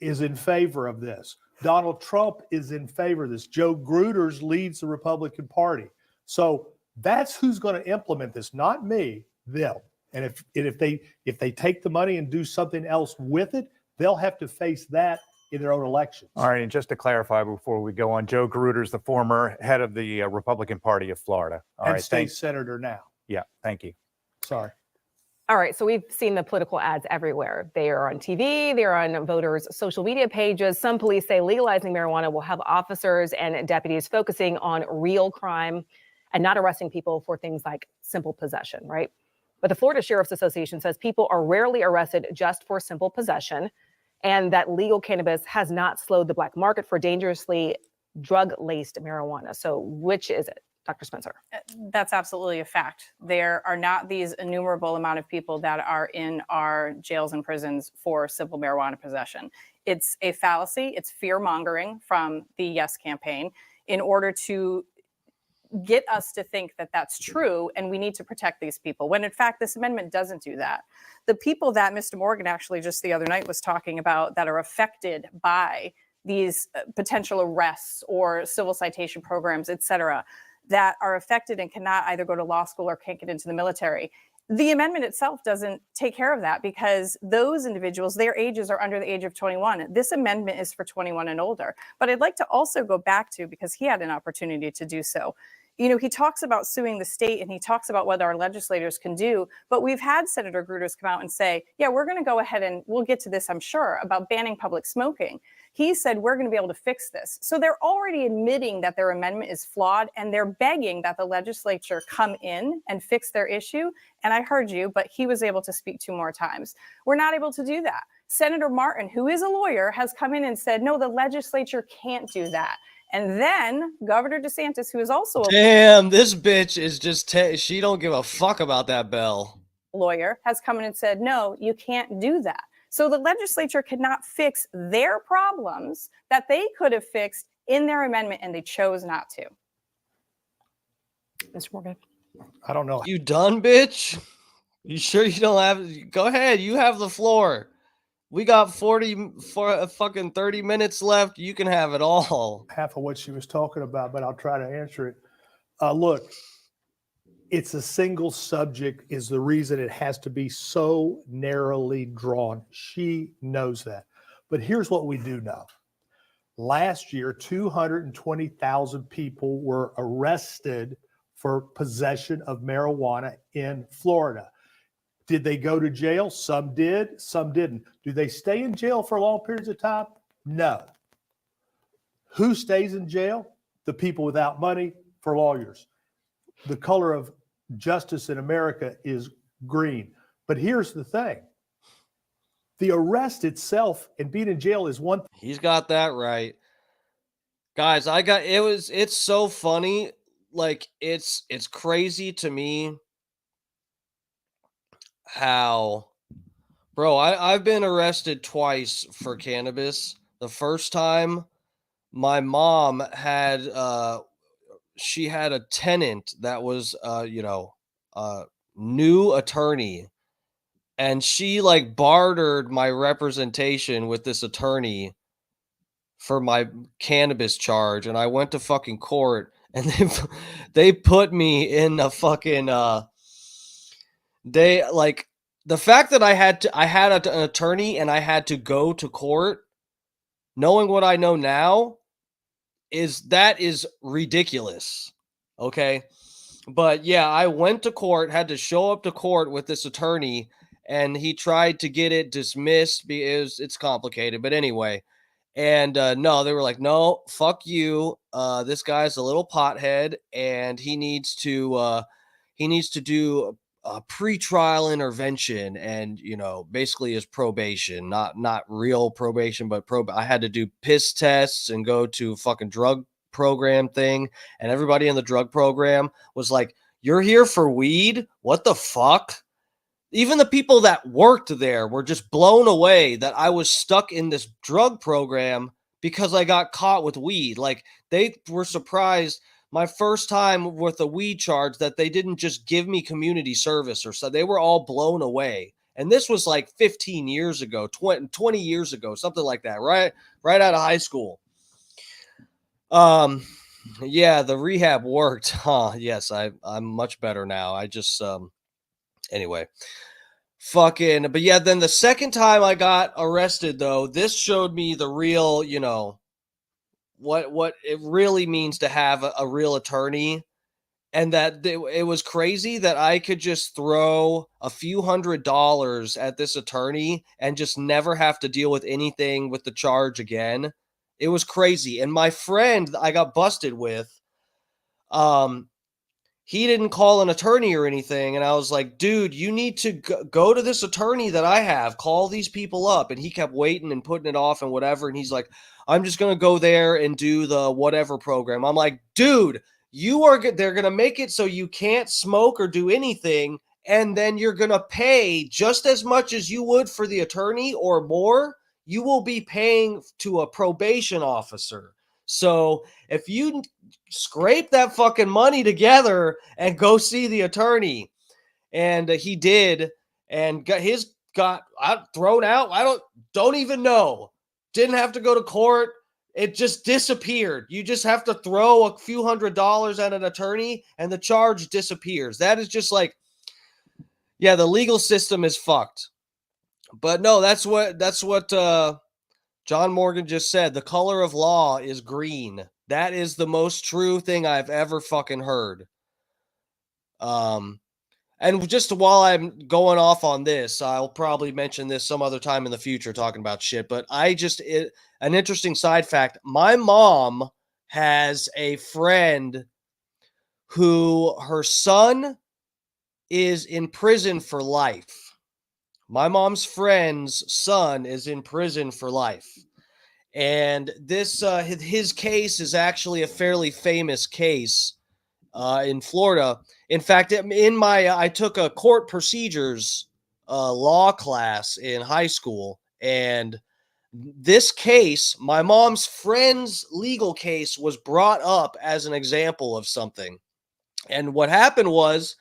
Is in favor of this. Donald Trump is in favor of this. Joe Gruters leads the Republican Party. So that's who's going to implement this, not me, them. And if they take the money and do something else with it, they'll have to face that in their own elections. All right, and just to clarify before we go on, Joe Gruters, the former head of the Republican Party of Florida. All and right, state senator now. Yeah, thank you. Sorry. All right, so we've seen the political ads everywhere. They are on TV, they're on voters' social media pages. Some police say legalizing marijuana will have officers and deputies focusing on real crime and not arresting people for things like simple possession, right? But the Florida Sheriff's Association says people are rarely arrested just for simple possession, and that legal cannabis has not slowed the black market for dangerously drug-laced marijuana. So which is it, Dr. Spencer? That's absolutely a fact. There are not these innumerable amount of people that are in our jails and prisons for simple marijuana possession. It's a fallacy. It's fear-mongering from the Yes campaign in order to get us to think that that's true and we need to protect these people, when in fact this amendment doesn't do that. The people that Mr. Morgan actually just the other night was talking about that are affected by these potential arrests or civil citation programs, et cetera, that are affected and cannot either go to law school or can't get into the military. The amendment itself doesn't take care of that because those individuals, their ages are under the age of 21. This amendment is for 21 and older. But I'd like to also go back to, because he had an opportunity to do so. You know, he talks about suing the state and he talks about what our legislators can do. But we've had Senator Gruters come out and say, yeah, we're going to go ahead and we'll get to this, I'm sure, about banning public smoking. He said, we're going to be able to fix this. So they're already admitting that their amendment is flawed and they're begging that the legislature come in and fix their issue. And I heard you, but he was able to speak 2 more times. We're not able to do that. Senator Martin, who is a lawyer, has come in and said, no, the legislature can't do that. And then Governor DeSantis, who is also a Damn, this bitch is just, she don't give a fuck about that bell. lawyer, has come in and said, no, you can't do that. So the legislature could not fix their problems that they could have fixed in their amendment, and they chose not to. Mr. Morgan. I don't know. You done, bitch? You sure you don't have? Go ahead. You have the floor. We got 30 minutes left. You can have it all. Half of what she was talking about, but I'll try to answer it. Look, it's a single subject is the reason it has to be so narrowly drawn. She knows that. But here's what we do know. Last year, 220,000 people were arrested for possession of marijuana in Florida. Did they go to jail? Some did, some didn't. Do they stay in jail for long periods of time? No. Who stays in jail? The people without money for lawyers. The color of justice in America is green. But here's the thing. The arrest itself and being in jail is one thing. He's got that right. Guys, it's so funny. Like, it's crazy to me how, bro, I've been arrested twice for cannabis. The first time, my mom had she had a tenant that was a new attorney, and she like bartered my representation with this attorney for my cannabis charge, and I went to fucking court, and they put me in a fucking they like the fact that I had an attorney and I had to go to court, knowing what I know now, is ridiculous. Okay. But yeah, I went to court, had to show up to court with this attorney, and he tried to get it dismissed because it's complicated. But anyway, and no, they were like, no, fuck you. This guy's a little pothead, and he needs to do a pre-trial intervention, and basically his probation, not real probation, but I had to do piss tests and go to fucking drug program thing, and everybody in the drug program was like, you're here for weed? What the fuck? Even the people that worked there were just blown away that I was stuck in this drug program because I got caught with weed. Like, they were surprised my first time with a weed charge that they didn't just give me community service or so. They were all blown away. And this was like 15 years ago, 20 years ago, something like that, right out of high school. Yeah, the rehab worked. Huh? Yes, I'm much better now. I just anyway. But yeah, then the second time I got arrested, though, this showed me the real, what it really means to have a real attorney. And that it was crazy that I could just throw a few $100s at this attorney and just never have to deal with anything with the charge again. It was crazy. And my friend I got busted with, he didn't call an attorney or anything. And I was like, dude, you need to go to this attorney that I have, call these people up. And he kept waiting and putting it off and whatever. And he's like, I'm just going to go there and do the whatever program. I'm like, dude, they're going to make it so you can't smoke or do anything. And then you're going to pay just as much as you would for the attorney or more. You will be paying to a probation officer. So if you scrape that fucking money together and go see the attorney, and he did, and got thrown out. I don't even know. Didn't have to go to court. It just disappeared. You just have to throw a few $100s at an attorney and the charge disappears. That is just like, Yeah, the legal system is fucked. But no, that's what John Morgan just said. The color of law is green. That is the most true thing I've ever fucking heard. And just while I'm going off on this, I'll probably mention this some other time in the future talking about shit, but an interesting side fact, my mom has a friend who her son is in prison for life. My mom's friend's son is in prison for life. And this his case is actually a fairly famous case in Florida. In fact, I took a court procedures law class in high school, and this case, my mom's friend's legal case, was brought up as an example of something. And what happened was,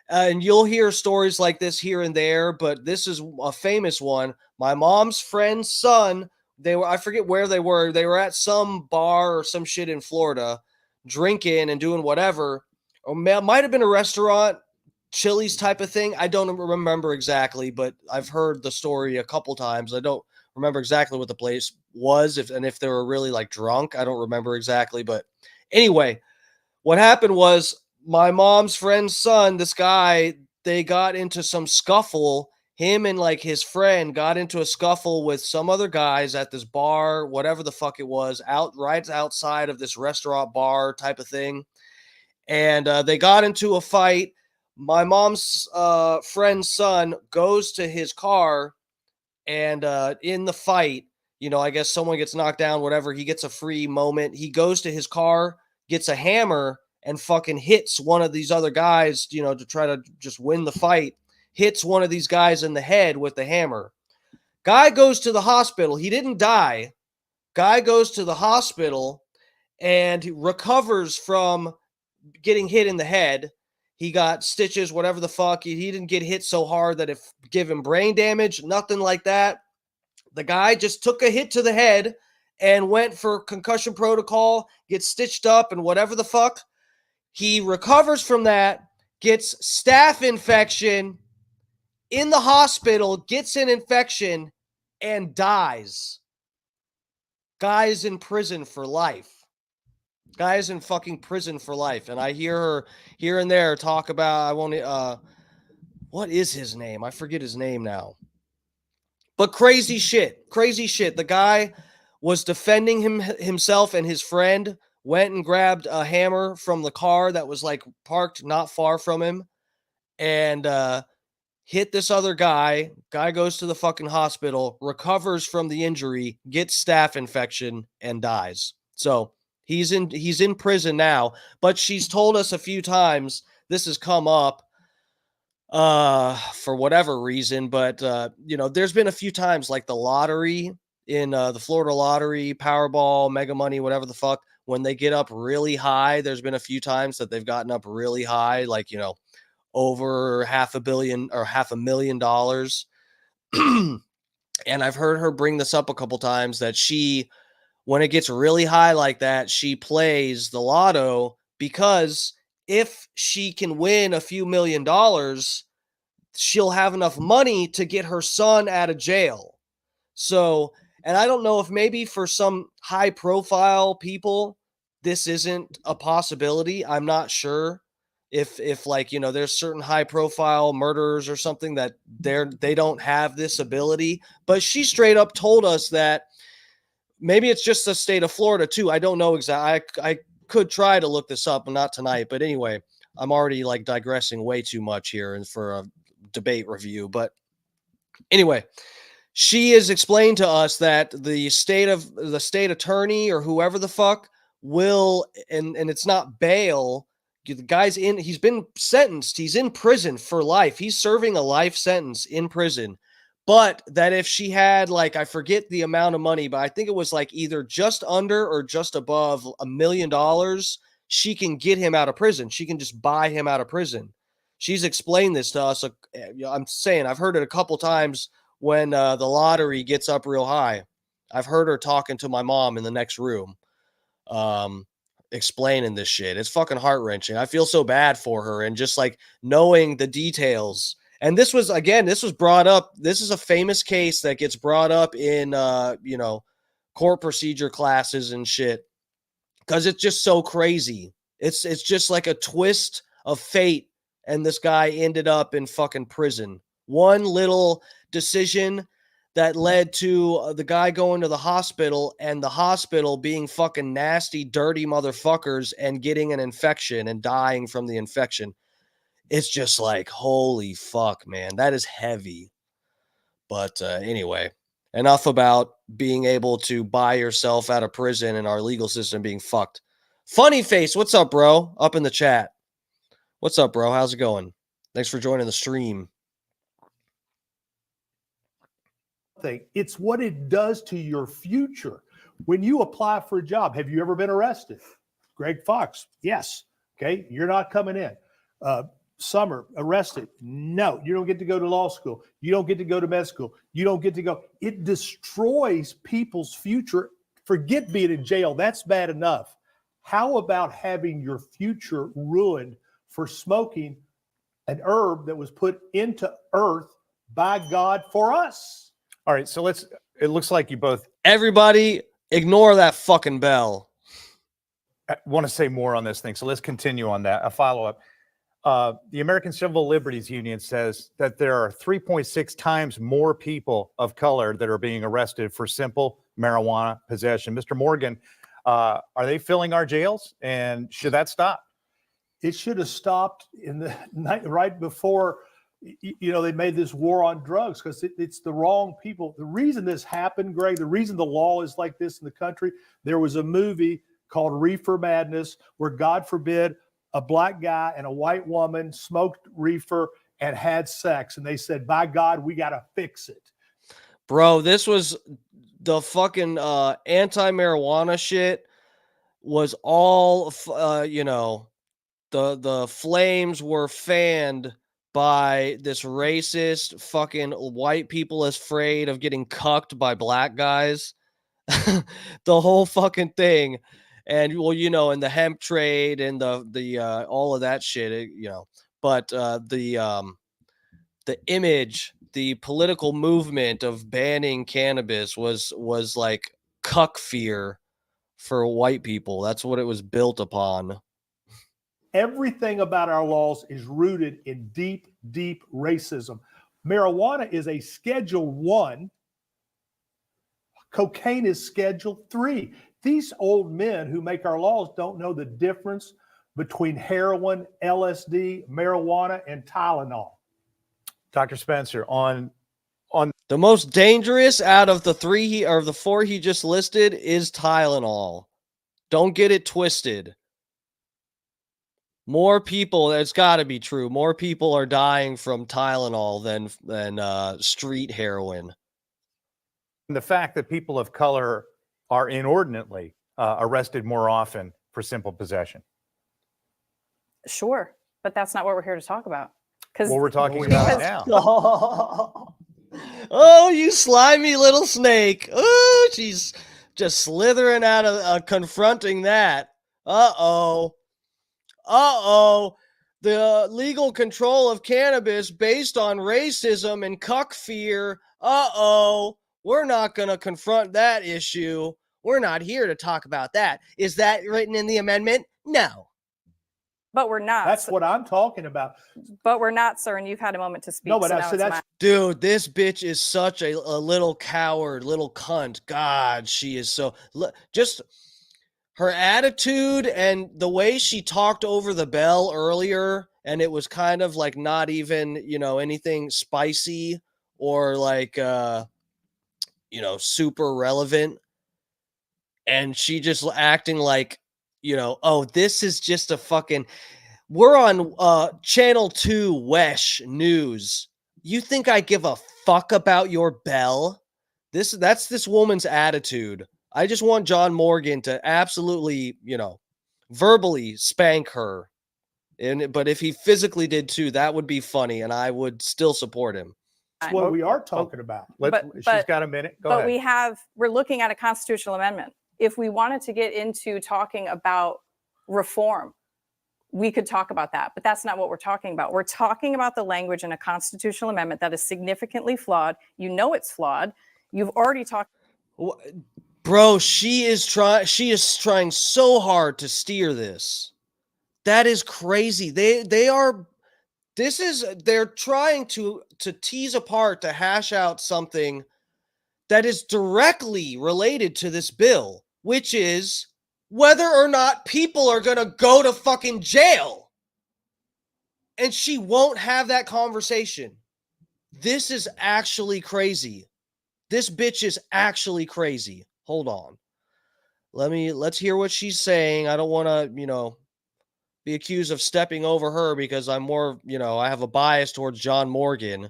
and you'll hear stories like this here and there, but this is a famous one. My mom's friend's son, I forget where they were. They were at some bar or some shit in Florida, drinking and doing whatever. Or might have been a restaurant, Chili's type of thing. I don't remember exactly, but I've heard the story a couple times. I don't remember exactly what the place was, if they were really like drunk. I don't remember exactly, but anyway, what happened was my mom's friend's son, this guy, they got into some scuffle. Him and like his friend got into a scuffle with some other guys at this bar, whatever the fuck it was, right outside of this restaurant bar type of thing. And they got into a fight. My mom's friend's son goes to his car, and in the fight, I guess someone gets knocked down, whatever. He gets a free moment. He goes to his car, gets a hammer, and fucking hits one of these other guys, to try to just win the fight. Hits one of these guys in the head with the hammer. Guy goes to the hospital. He didn't die. Guy goes to the hospital and recovers from getting hit in the head. He got stitches, whatever the fuck. He didn't get hit so hard that it give him brain damage, nothing like that. The guy just took a hit to the head and went for concussion protocol, gets stitched up and whatever the fuck. He recovers from that, gets staph infection in the hospital, gets an infection, and dies. Guy's in prison for life. Guy's in fucking prison for life. And I hear her here and there talk about, what is his name? I forget his name now. But crazy shit. The guy was defending himself, and his friend went and grabbed a hammer from the car that was like parked not far from him and hit this other guy. Guy goes to the fucking hospital, recovers from the injury, gets staph infection, and dies. So he's in prison now. But she's told us a few times this has come up for whatever reason, but there's been a few times like the lottery in the Florida lottery, Powerball, Mega Money, whatever the fuck, when they get up really high. There's been a few times that they've gotten up really high, like over $500 million or $500,000. And I've heard her bring this up a couple times that when it gets really high like that, she plays the lotto because if she can win a few $1,000,000, she'll have enough money to get her son out of jail. So, and I don't know if maybe for some high profile people, this isn't a possibility. I'm not sure if like, there's certain high profile murderers or something that they don't have this ability, but she straight up told us that maybe it's just the state of Florida too. I don't know exactly. I could try to look this up, but not tonight. But anyway, I'm already like digressing way too much here and for a debate review. But anyway, she has explained to us that the state attorney or whoever the fuck will, and it's not bail. The guy's he's been sentenced. He's in prison for life. He's serving a life sentence in prison. But that if she had, like, I forget the amount of money, but I think it was like either just under or just above $1,000,000, she can get him out of prison. She can just buy him out of prison. She's explained this to us. I'm saying I've heard it a couple times when the lottery gets up real high. I've heard her talking to my mom in the next room, explaining this shit. It's fucking heart-wrenching. I feel so bad for her, and just like knowing the details. And this was, again, this was brought up. This is a famous case that gets brought up in, court procedure classes and shit, because it's just so crazy. It's just like a twist of fate, and this guy ended up in fucking prison. One little decision that led to the guy going to the hospital, and the hospital being fucking nasty, dirty motherfuckers, and getting an infection and dying from the infection. It's just like, holy fuck, man, that is heavy. But anyway, enough about being able to buy yourself out of prison and our legal system being fucked. Funny Face, what's up, bro? Up in the chat. What's up, bro? How's it going? Thanks for joining the stream. It's what it does to your future. When you apply for a job, have you ever been arrested? Greg Fox, yes. Okay, you're not coming in. Summer, arrested. No, you don't get to go to law school. You don't get to go to med school. You don't get to go. It destroys people's future. Forget being in jail. That's bad enough. How about having your future ruined for smoking an herb that was put into earth by God for us? All right, so it looks like you both Everybody, ignore that fucking bell. want to say more on this thing. So let's continue on that. A follow-up. The American Civil Liberties Union says that there are 3.6 times more people of color that are being arrested for simple marijuana possession. Mr. Morgan, are they filling our jails, and should that stop? It should have stopped in the night right before, they made this war on drugs, because it's the wrong people. The reason this happened, Greg, the reason the law is like this in the country, there was a movie called Reefer Madness where, God forbid, a black guy and a white woman smoked reefer and had sex. And they said, by God, we got to fix it. Bro, this was the fucking anti-marijuana shit was all, the flames were fanned by this racist fucking white people afraid of getting cucked by black guys. The whole fucking thing. And well, in the hemp trade and the all of that shit, but the image, the political movement of banning cannabis was like cuck fear for white people. That's what it was built upon. Everything about our laws is rooted in deep, deep racism. Marijuana is a Schedule 1. Cocaine is Schedule 3. These old men who make our laws don't know the difference between heroin, LSD, marijuana, and Tylenol. Dr. Spencer, on the most dangerous out of the the four he just listed is Tylenol. Don't get it twisted. More people, it's got to be true. More people are dying from Tylenol than street heroin. the fact that people of color are inordinately arrested more often for simple possession. Sure, but that's not what we're here to talk about. What we're talking about now. Oh, you slimy little snake. Oh, she's just slithering out of confronting that. Uh-oh. The legal control of cannabis based on racism and cuck fear. We're not going to confront that issue. We're not here to talk about that. Is that written in the amendment? No. But we're not. That's what I'm talking about. But we're not, sir, and you've had a moment to speak. No, but so I now said it's that's Dude, this bitch is such a little coward, little cunt. God, she is so just her attitude and the way she talked over the bell earlier, and it was kind of like not even, anything spicy or like super relevant. And she just acting like, this is just a fucking, we're on channel 2 Wesh News. You think I give a fuck about your bell? That's this woman's attitude. I just want John Morgan to absolutely, verbally spank her. But if he phically did too, that would be funny, and I would still support him. That's what we are talking about. She's got a minute. Go ahead. We're looking at a constitutional amendment. If we wanted to get into talking about reform, we could talk about that, but that's not what we're talking about. We're talking about the language in a constitutional amendment that is significantly flawed. You know it's flawed. You've already talked. Bro, she is trying so hard to steer this. That is crazy. They're trying to tease apart, to hash out something that is directly related to this bill, which is whether or not people are going to go to fucking jail. And she won't have that conversation. This is actually crazy. This bitch is actually crazy. Hold on. Let's hear what she's saying. I don't want to, be accused of stepping over her because I'm more, I have a bias towards John Morgan,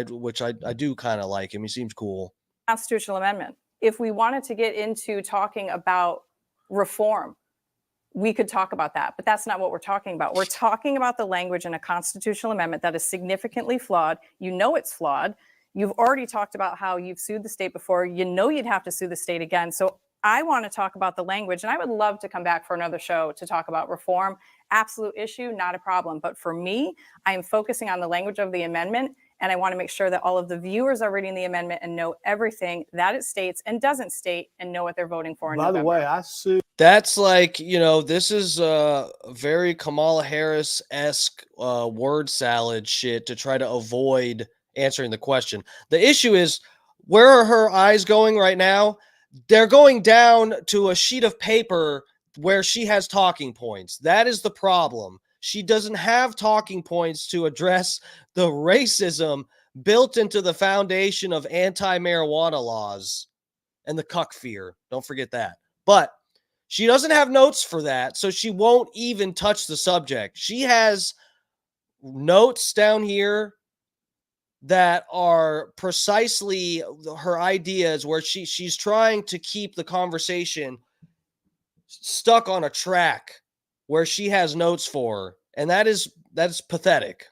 which I do kind of like him. He seems cool. Constitutional amendment. If we wanted to get into talking about reform, we could talk about that, but that's not what we're talking about. We're talking about the language in a constitutional amendment that is significantly flawed. You know it's flawed. You've already talked about how you've sued the state before. You know you'd have to sue the state again. So I want to talk about the language, and I would love to come back for another show to talk about reform. Absolute issue, not a problem. But for me, I am focusing on the language of the amendment, and I want to make sure that all of the viewers are reading the amendment and know everything that it states and doesn't state and know what they're voting for in By the November. way, I sued. That's like, this is very Kamala Harris-esque word salad shit to try to avoid answering the question. The issue is, where are her eyes going right now? They're going down to a sheet of paper where she has talking points. That is the problem. She doesn't have talking points to address the racism built into the foundation of anti-marijuana laws and the cuck fear. Don't forget that. But she doesn't have notes for that, so she won't even touch the subject. She has notes down here that are precisely her ideas, where she's trying to keep the conversation stuck on a track where she has notes for, and that's pathetic.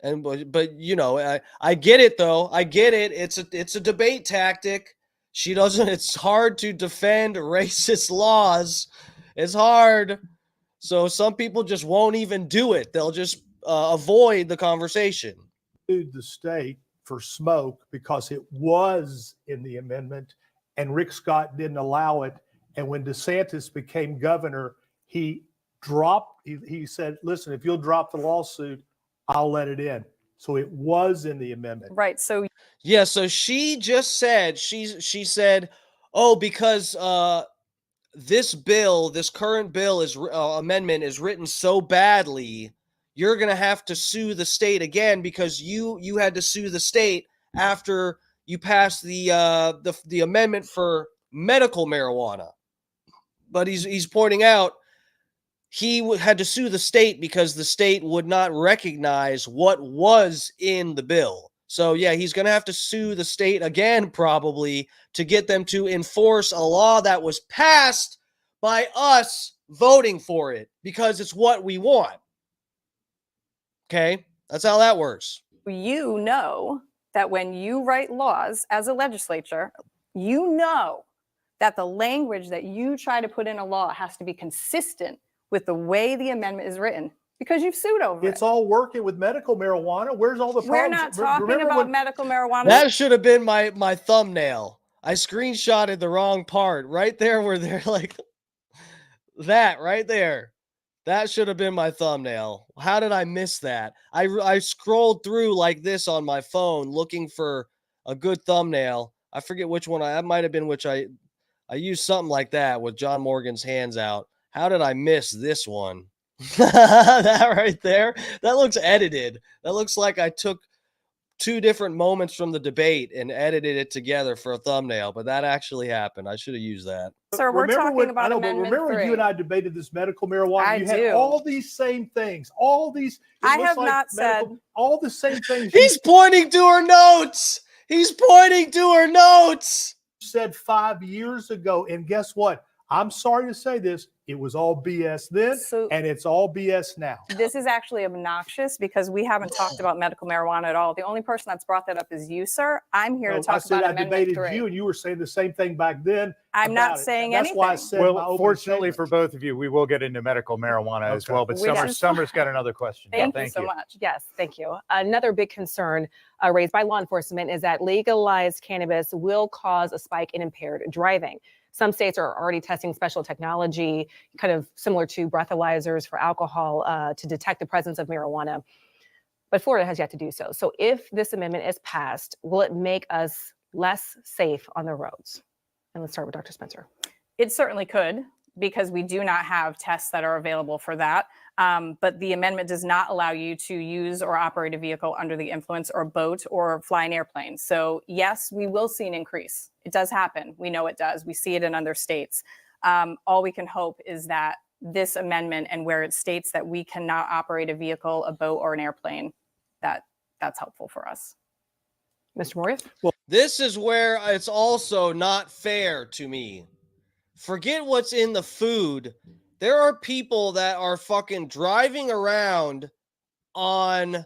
And but I get it though. I get it. It's a debate tactic. She doesn't. It's hard to defend racist laws. It's hard. So some people just won't even do it. They'll just avoid the conversation. Sued the state for smoke because it was in the amendment and Rick Scott didn't allow it. And when DeSantis became governor, he said, listen, if you'll drop the lawsuit, I'll let it in. So it was in the amendment. Right. So yeah. So she just said, she said, oh, because this current bill amendment is written so badly, you're going to have to sue the state again because you had to sue the state after you passed the amendment for medical marijuana. But he's pointing out he had to sue the state because the state would not recognize what was in the bill. So yeah, he's going to have to sue the state again probably to get them to enforce a law that was passed by us voting for it because it's what we want. Okay, that's how that works. you know that when you write laws as a legislature, you know that the language that you try to put in a law has to be consistent with the way the amendment is written because you've sued over It's it. all working with medical marijuana. Where's all the problems? We're not talking about medical marijuana. That should have been my thumbnail. I screenshotted the wrong part right there where they're like that right there. That should have been my thumbnail. How did I miss that? I scrolled through like this on my phone looking for a good thumbnail. I forget which one that might have been which I used something like that with John Morgan's hands out. How did I miss this one? That right there. That looks edited. That looks like I took two different moments from the debate and edited it together for a thumbnail, but that actually happened. I should have used that. Sir, we're talking about Amendment remember 3. you and I debated this medical marijuana. I You had do. all these same things. All these. I have not said. All the same things. He's pointing to her notes. He's pointing to her notes. Said 5 years ago, and guess what? I'm sorry to say this, it was all BS then, So- and it's all BS now. This is actually obnoxious because we haven't talked about medical marijuana at all. The only person that's brought that up is you, sir. I'm here to No, I talk said about I Amendment debated 3. you, and you were saying the same thing back then. I'm not about it. saying That's why I anything. said my Well, opening fortunately statement. for both of you, we will get into medical marijuana as Okay. well. But Which is Summer's got another question. Thank you so much. Yes, thank you. Another big concern raised by law enforcement is that legalized cannabis will cause a spike in impaired driving. Some states are already testing special technology, kind of similar to breathalyzers for alcohol, to detect the presence of marijuana. But Florida has yet to do so. So if this amendment is passed, will it make us less safe on the roads? And let's start with Dr. Spencer. It certainly could, because we do not have tests that are available for that. But the amendment does not allow you to use or operate a vehicle under the influence or boat or fly an airplane. So yes, we will see an increase. It does happen. We know it does. We see it in other states. All we can hope is that this amendment, and where it states that we cannot operate a vehicle, a boat, or an airplane, that's helpful for us. Mr. Morgan? This is where it's also not fair to me. Forget what's in the food. There are people that are fucking driving around on,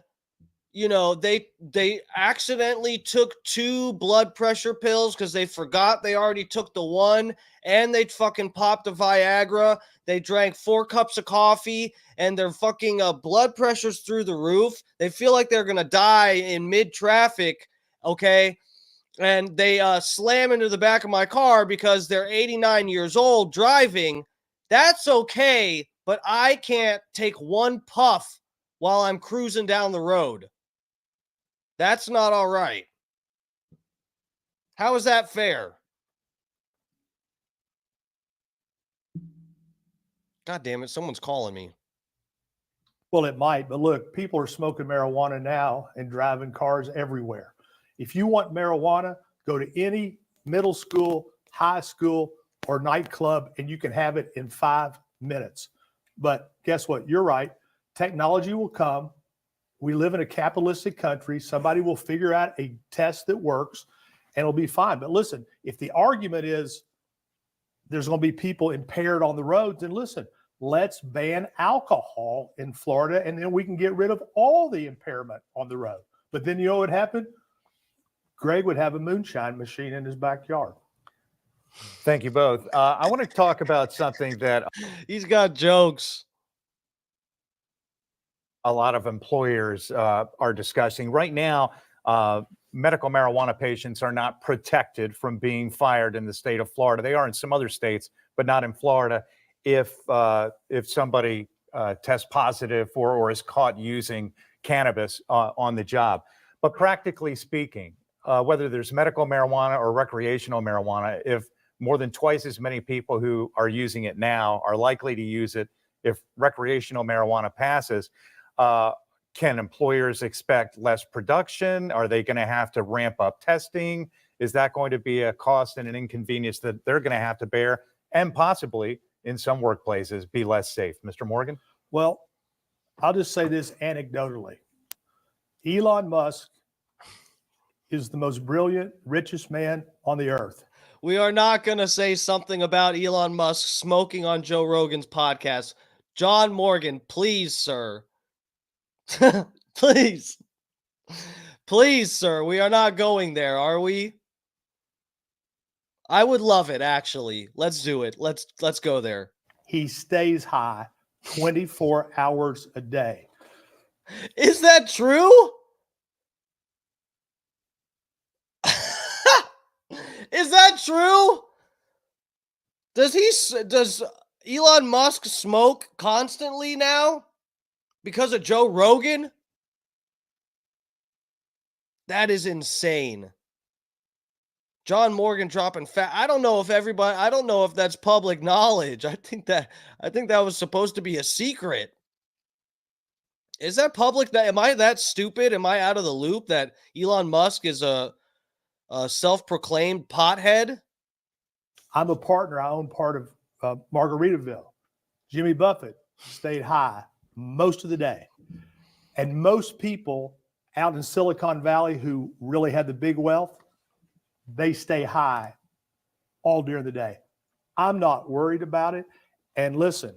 they accidentally took 2 blood pressure pills because they forgot they already took the one, and they fucking popped a Viagra. They drank 4 cups of coffee, and their fucking blood pressure's through the roof. They feel like they're gonna die in mid-traffic, okay? And they slam into the back of my car because they're 89 years old driving. That's okay, but I can't take one puff while I'm cruising down the road. That's not all right. How is that fair? God damn it, someone's calling me. Well, it might, but look, people are smoking marijuana now and driving cars everywhere. If you want marijuana, go to any middle school, high school, or nightclub, and you can have it in 5 minutes. But guess what? You're right. Technology will come. We live in a capitalistic country. Somebody will figure out a test that works, and it'll be fine. But listen, if the argument is there's going to be people impaired on the roads, then listen, let's ban alcohol in Florida, and then we can get rid of all the impairment on the road. But then you know what happened? Greg would have a moonshine machine in his backyard. Thank you both. I want to talk about something that He's got jokes. a lot of employers are discussing right now. Medical marijuana patients are not protected from being fired in the state of Florida. They are in some other states, but not in Florida. If somebody tests positive or is caught using cannabis on the job. But practically speaking, whether there's medical marijuana or recreational marijuana, if more than twice as many people who are using it now are likely to use it if recreational marijuana passes, can employers expect less production? Are they going to have to ramp up testing? Is that going to be a cost and an inconvenience that they're going to have to bear, and possibly in some workplaces be less safe? Mr. Morgan? Well, I'll just say this anecdotally. Elon Musk is the most brilliant, richest man on the earth. We are not going to say something about Elon Musk smoking on Joe Rogan's podcast. John Morgan, please, sir. Please. Please, sir. We are not going there, are we? I would love it, actually. Let's do it. Let's go there. He stays high 24 hours a day. Is that true? Is that true? Does Elon Musk smoke constantly now because of Joe Rogan? That is insane. John Morgan dropping fat. I don't know if that's public knowledge. I think that was supposed to be a secret. Is that public? Am I that stupid? Am I out of the loop that Elon Musk is a self-proclaimed pothead? I'm a partner. I own part of Margaritaville. Jimmy Buffett stayed high most of the day. And most people out in Silicon Valley who really had the big wealth, they stay high all during the day. I'm not worried about it. And listen,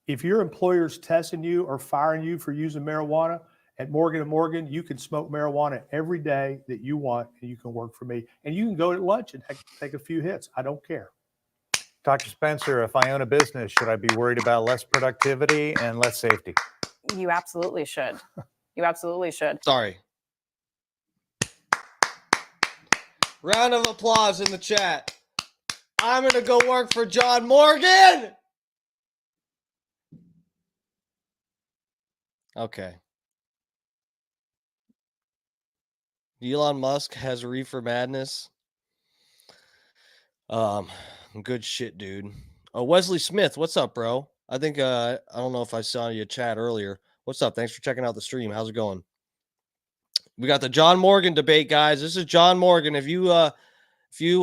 if your employer's testing you or firing you for using marijuana, at Morgan & Morgan, you can smoke marijuana every day that you want, and you can work for me. And you can go at lunch and take a few hits. I don't care. Dr. Spencer, if I own a business, should I be worried about less productivity and less safety? You absolutely should. You absolutely should. Sorry. Round of applause in the chat. I'm going to go work for John Morgan. Okay. Elon Musk has reefer madness. Good shit, dude. Oh, Wesley Smith, what's up, bro? I think I don't know if I saw you chat earlier. What's up? Thanks for checking out the stream. How's it going? We got the John Morgan debate, guys. This is John Morgan. If you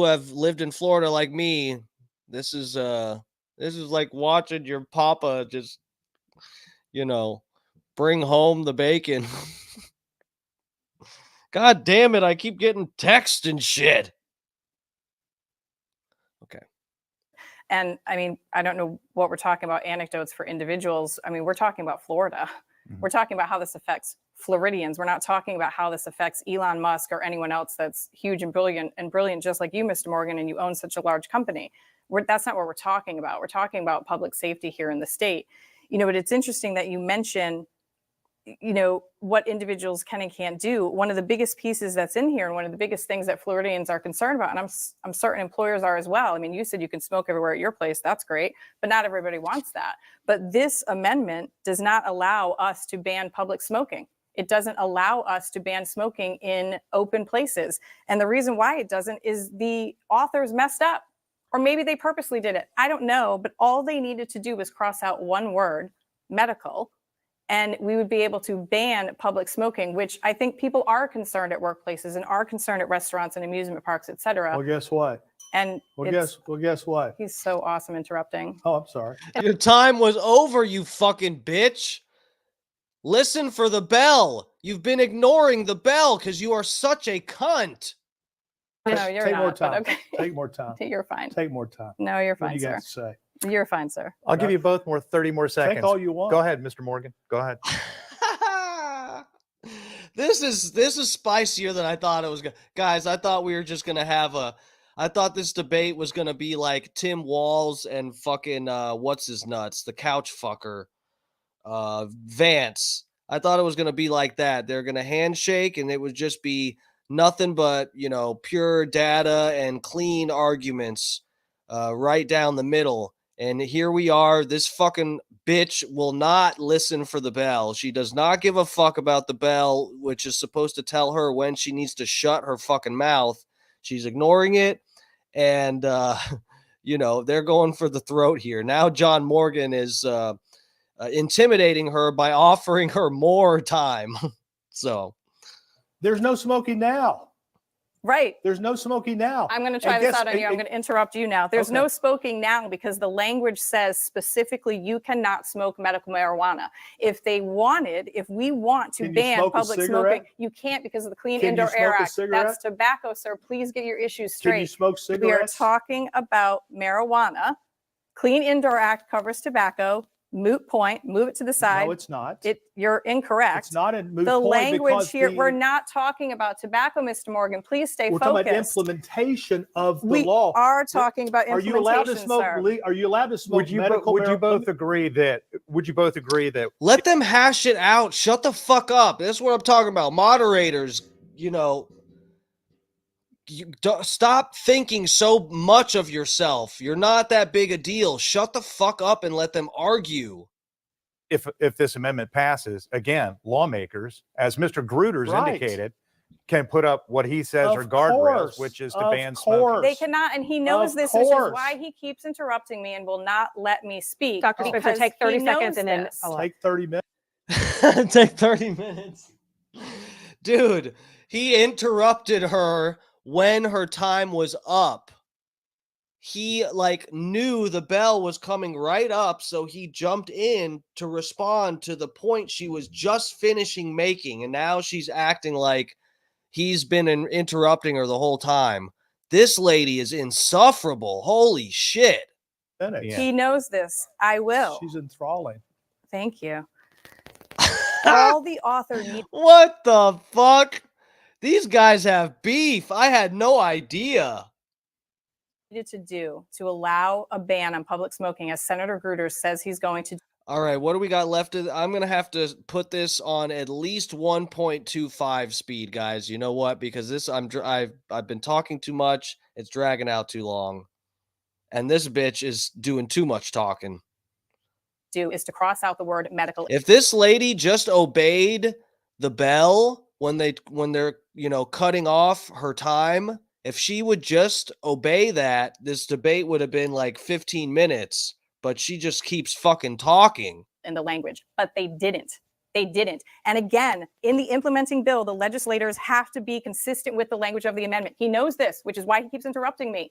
have lived in Florida like me, this is like watching your papa just, bring home the bacon. God damn it, I keep getting text and shit. Okay. And I mean, I don't know what we're talking about, anecdotes for individuals. I mean, we're talking about Florida. Mm-hmm. We're talking about how this affects Floridians. We're not talking about how this affects Elon Musk or anyone else that's huge and brilliant just like you, Mr. Morgan, and you own such a large company. That's not what we're talking about. We're talking about public safety here in the state. But it's interesting that you mention, what individuals can and can't do. One of the biggest pieces that's in here, and one of the biggest things that Floridians are concerned about, and I'm certain employers are as well. I mean, you said you can smoke everywhere at your place. That's great, but not everybody wants that. But this amendment does not allow us to ban public smoking. It doesn't allow us to ban smoking in open places. And the reason why it doesn't is the authors messed up, or maybe they purposely did it. I don't know, but all they needed to do was cross out one word, medical, and we would be able to ban public smoking, which I think people are concerned at workplaces and are concerned at restaurants and amusement parks, et cetera. Well, guess what? And guess what? He's so awesome interrupting. Oh, I'm sorry. Your time was over, you fucking bitch. Listen for the bell. You've been ignoring the bell because you are such a cunt. No, you're Take not. More time. Okay. Take more time. You're fine. Take more time. No, you're fine, what do you sir. got to say? You're fine, sir. I'll give you both 30 more seconds. Take all you want. Go ahead, Mr. Morgan. Go ahead. This is spicier than I thought it was. Guys, I thought we were just gonna have I thought this debate was gonna be like Tim Walz and fucking what's his nuts, the couch fucker, Vance. I thought it was gonna be like that. They're gonna handshake and it would just be nothing but pure data and clean arguments, right down the middle. And here we are. This fucking bitch will not listen for the bell. She does not give a fuck about the bell, which is supposed to tell her when she needs to shut her fucking mouth. She's ignoring it. And, they're going for the throat here. Now John Morgan is intimidating her by offering her more time. So there's no smoking now. Right. There's no smoking now. I'm going to try this out on you. I'm going to interrupt you now. There's no smoking now because the language says specifically you cannot smoke medical marijuana. If we want to ban public smoking, you can't because of the Clean Indoor Air Act. That's tobacco, sir. Please get your issues straight. Can you smoke cigarettes? We are talking about marijuana. Clean Indoor Act covers tobacco. Moot point. Move it to the side. No, it's not. You're incorrect. It's not a moot the point. The language here, we're not talking about tobacco, Mr. Morgan. Please stay focused. We're talking about implementation of the law. We are talking about implementation, Are you allowed to smoke? Sir. Are you allowed to smoke medical marijuana? Would you both agree that? Let them hash it out. Shut the fuck up. That's what I'm talking about. Moderators, stop thinking so much of yourself. You're not that big a deal. Shut the fuck up and let them argue. If this amendment passes, again, lawmakers, as Mr. Gruder's indicated, can put up what he says are guardrails, which is to ban smoking. They cannot, and he knows this, which is why he keeps interrupting me and will not let me speak. Dr. Spencer, take 30 seconds and then take 30 minutes. Take 30 minutes. Dude, he interrupted her when her time was up. He knew the bell was coming right up, so he jumped in to respond to the point she was just finishing making, and now she's acting like he's been interrupting her the whole time. This lady is insufferable. Holy shit. Minutes. Yeah. He knows this. I will. She's enthralling. Thank you. All the author What the fuck? These guys have beef. I had no idea. needed to do to allow a ban on public smoking, as Senator Grutter says he's going to All right, what do we got left? I'm going to have to put this on at least 1.25 speed, guys. You know what? Because this I've been talking too much. It's dragging out too long. And this bitch is doing too much talking. do is to cross out the word medical. If this lady just obeyed the bell when they're, cutting off her time, if she would just obey that, this debate would have been like 15 minutes, but she just keeps fucking talking. In the language, but they didn't. They didn't. And again, in the implementing bill, the legislators have to be consistent with the language of the amendment. He knows this, which is why he keeps interrupting me.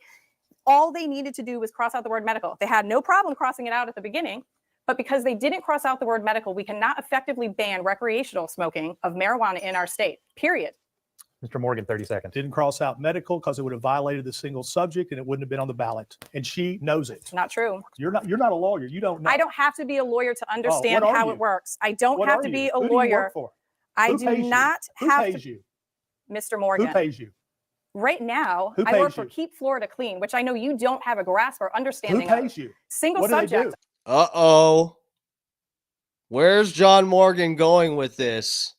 All they needed to do was cross out the word medical. They had no problem crossing it out at the beginning, but because they didn't cross out the word medical, we cannot effectively ban recreational smoking of marijuana in our state, period. Mr. Morgan, 30 seconds. Didn't cross out medical because it would have violated the single subject and it wouldn't have been on the ballot. And she knows it. Not true. You're not a lawyer. You don't know. I don't have to be a lawyer to understand what are how you? it works. I don't What have are to you? be a Who do you lawyer. work for? I Who do pays you? not Who have pays to. you? Mr. Morgan. Who pays you? Right now, Who I work pays for you? Keep Florida Clean, which I know you don't have a grasp or Who understanding pays of. you? Single What do they subject. do? Uh-oh. Where's John Morgan going with this?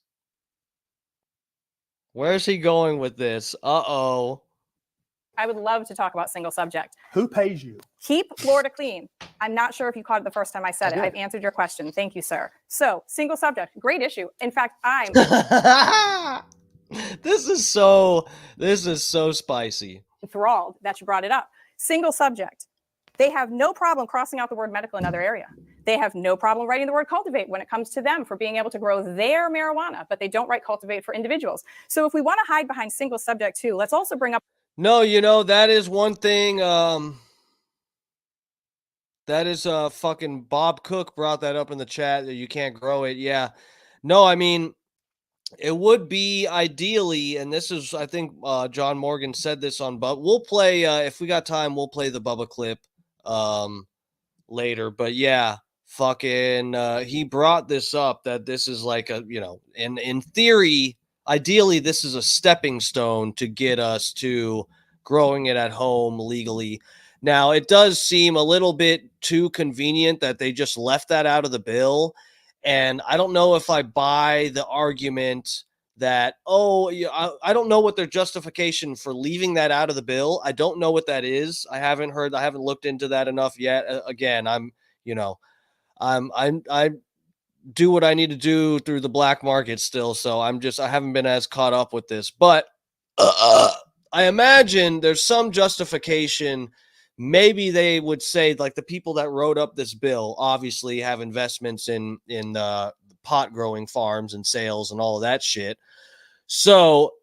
Where's he going with this? Uh-oh. I would love to talk about single subject. Who pays you? Keep Florida Clean. I'm not sure if you caught it the first time I said it. did. I've answered your question. Thank you, sir. So, single subject, great issue. In fact, I'm This is so spicy. enthralled that you brought it up. Single subject. They have no problem crossing out the word medical in another area. They have no problem writing the word cultivate when it comes to them for being able to grow their marijuana, but they don't write cultivate for individuals. So if we want to hide behind single subject too, let's also bring up. No, that is one thing. That is fucking Bob Cook brought that up in the chat that you can't grow it. Yeah. No, I mean, it would be ideally, and this is, I think John Morgan said this on, but we'll play, if we got time, we'll play the Bubba clip later. But yeah, fucking, he brought this up that this is like a, in theory, ideally, this is a stepping stone to get us to growing it at home legally. Now, it does seem a little bit too convenient that they just left that out of the bill. And I don't know if I buy the argument that, I don't know what their justification for leaving that out of the bill. I don't know what that is. I haven't looked into that enough yet. Again, I do what I need to do through the black market still. So I haven't been as caught up with this, but I imagine there's some justification. Maybe they would say, like, the people that wrote up this bill obviously have investments in pot growing farms and sales and all of that shit. So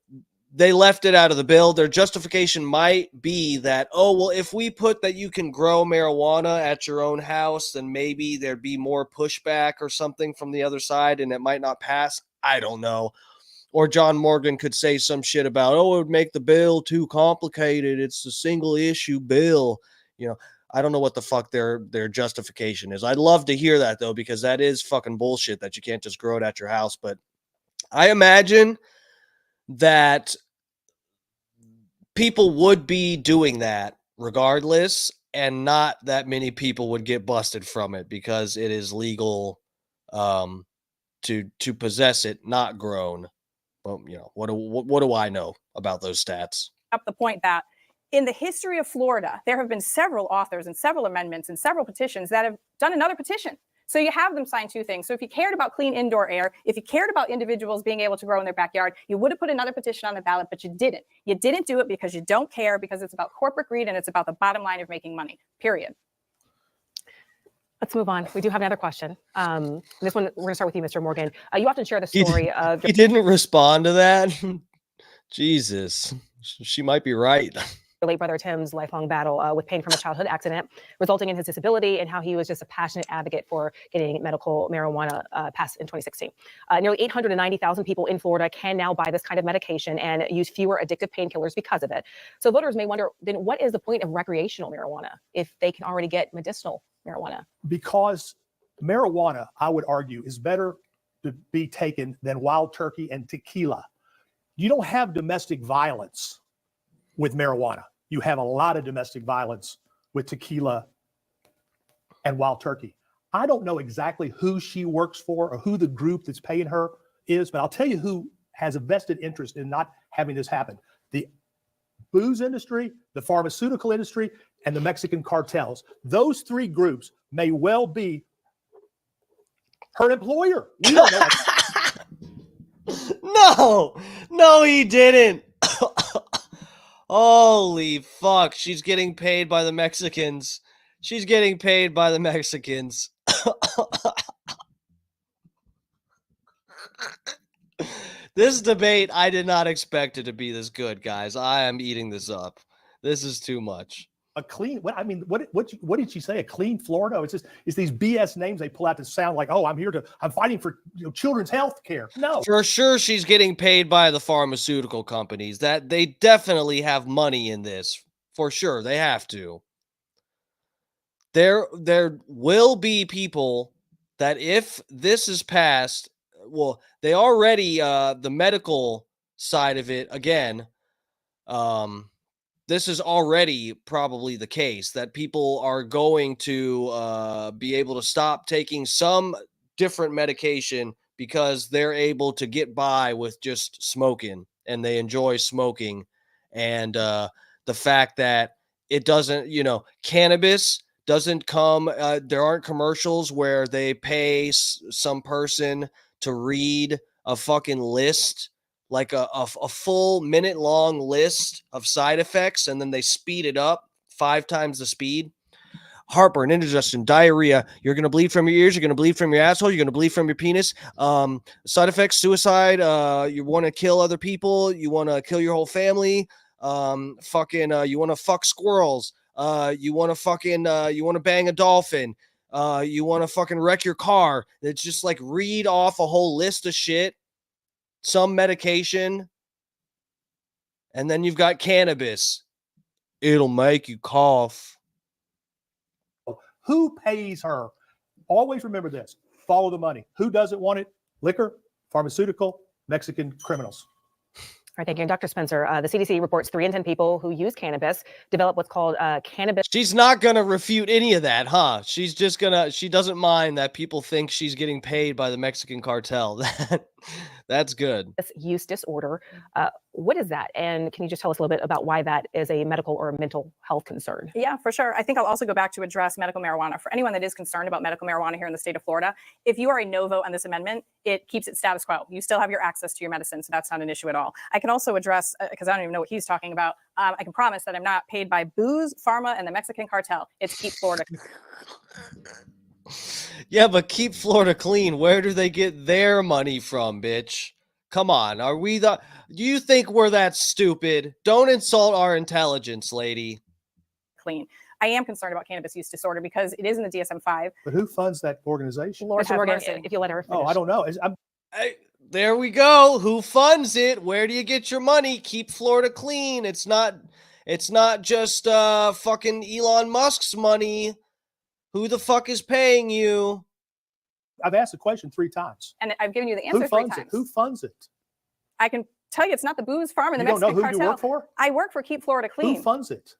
they left it out of the bill. Their justification might be that, if we put that you can grow marijuana at your own house, then maybe there'd be more pushback or something from the other side and it might not pass. I don't know. Or John Morgan could say some shit about, it would make the bill too complicated. It's a single issue bill. I don't know what the fuck their justification is. I'd love to hear that, though, because that is fucking bullshit that you can't just grow it at your house. But I imagine that people would be doing that regardless, and not that many people would get busted from it because it is legal to possess it, not grown. Well, what do I know about those stats? Up the point that in the history of Florida, there have been several authors and several amendments and several petitions that have done another petition. So you have them sign two things. So if you cared about clean indoor air, if you cared about individuals being able to grow in their backyard, you would have put another petition on the ballot, but you didn't. You didn't do it because you don't care, because it's about corporate greed and it's about the bottom line of making money, period. Let's move on. We do have another question. This one, we're going to start with you, Mr. Morgan. You often share the story of... He didn't respond to that? Jesus. She might be right. late brother Tim's lifelong battle with pain from a childhood accident, resulting in his disability, and how he was just a passionate advocate for getting medical marijuana passed in 2016. Nearly 890,000 people in Florida can now buy this kind of medication and use fewer addictive painkillers because of it. So voters may wonder, then what is the point of recreational marijuana if they can already get medicinal marijuana? Because marijuana, I would argue, is better to be taken than wild turkey and tequila. You don't have domestic violence with marijuana. You have a lot of domestic violence with tequila and wild turkey. I don't know exactly who she works for or who the group that's paying her is, but I'll tell you who has a vested interest in not having this happen. The booze industry, the pharmaceutical industry, and the Mexican cartels. Those three groups may well be her employer. We don't know. No, he didn't. Holy fuck. She's getting paid by the Mexicans. She's getting paid by the Mexicans. This debate, I did not expect it to be this good, guys. I am eating this up. This is too much. A clean, what I mean, what did she say? A clean Florida? It's these BS names they pull out to sound like, oh, I'm fighting for children's health care. No. For sure she's getting paid by the pharmaceutical companies. That they definitely have money in this. For sure. They have to. There will be people that if this is passed, well, they already the medical side of it again, this is already probably the case that people are going to be able to stop taking some different medication because they're able to get by with just smoking and they enjoy smoking. And the fact that it doesn't, cannabis doesn't come, there aren't commercials where they pay some person to read a fucking list, like a full minute long list of side effects, and then they speed it up 5 times the speed. Heartburn, indigestion, diarrhea. You're going to bleed from your ears. You're going to bleed from your asshole. You're going to bleed from your penis. Side effects, suicide. You want to kill other people. You want to kill your whole family. You want to fuck squirrels. You want to bang a dolphin. You want to fucking wreck your car. It's just like read off a whole list of shit. Some medication, and then you've got cannabis. It'll make you cough. Who pays her? Always remember this. Follow the money. Who doesn't want it? Liquor, pharmaceutical, Mexican criminals. All right, thank you. And Dr. Spencer, the CDC reports 3 in 10 people who use cannabis develop what's called cannabis. She's not going to refute any of that, huh? She doesn't mind that people think she's getting paid by the Mexican cartel. That's good. Use disorder. What is that? And can you just tell us a little bit about why that is a medical or a mental health concern? Yeah, for sure. I think I'll also go back to address medical marijuana. For anyone that is concerned about medical marijuana here in the state of Florida, if you are a no vote on this amendment, it keeps it status quo. You still have your access to your medicine, so that's not an issue at all. I can also address, because I don't even know what he's talking about, I can promise that I'm not paid by booze, pharma, and the Mexican cartel. It's Keep Florida. Yeah, but Keep Florida Clean, where do they get their money from, bitch? Come on, do you think we're that stupid? Don't insult our intelligence, lady. Clean. I am concerned about cannabis use disorder because it is in the DSM-5. But who funds that organization? Lord Mr. Morgan, mercy. if you let her finish. Oh, I don't know. There we go. Who funds it? Where do you get your money? Keep Florida Clean. It's not just fucking Elon Musk's money. Who the fuck is paying you? I've asked the question 3 times. And I've given you the answer 3 times. Who funds it? I can tell you it's not the booze farm and the You don't know Mexican who cartel. you work for? I work for Keep Florida Clean. Who funds it?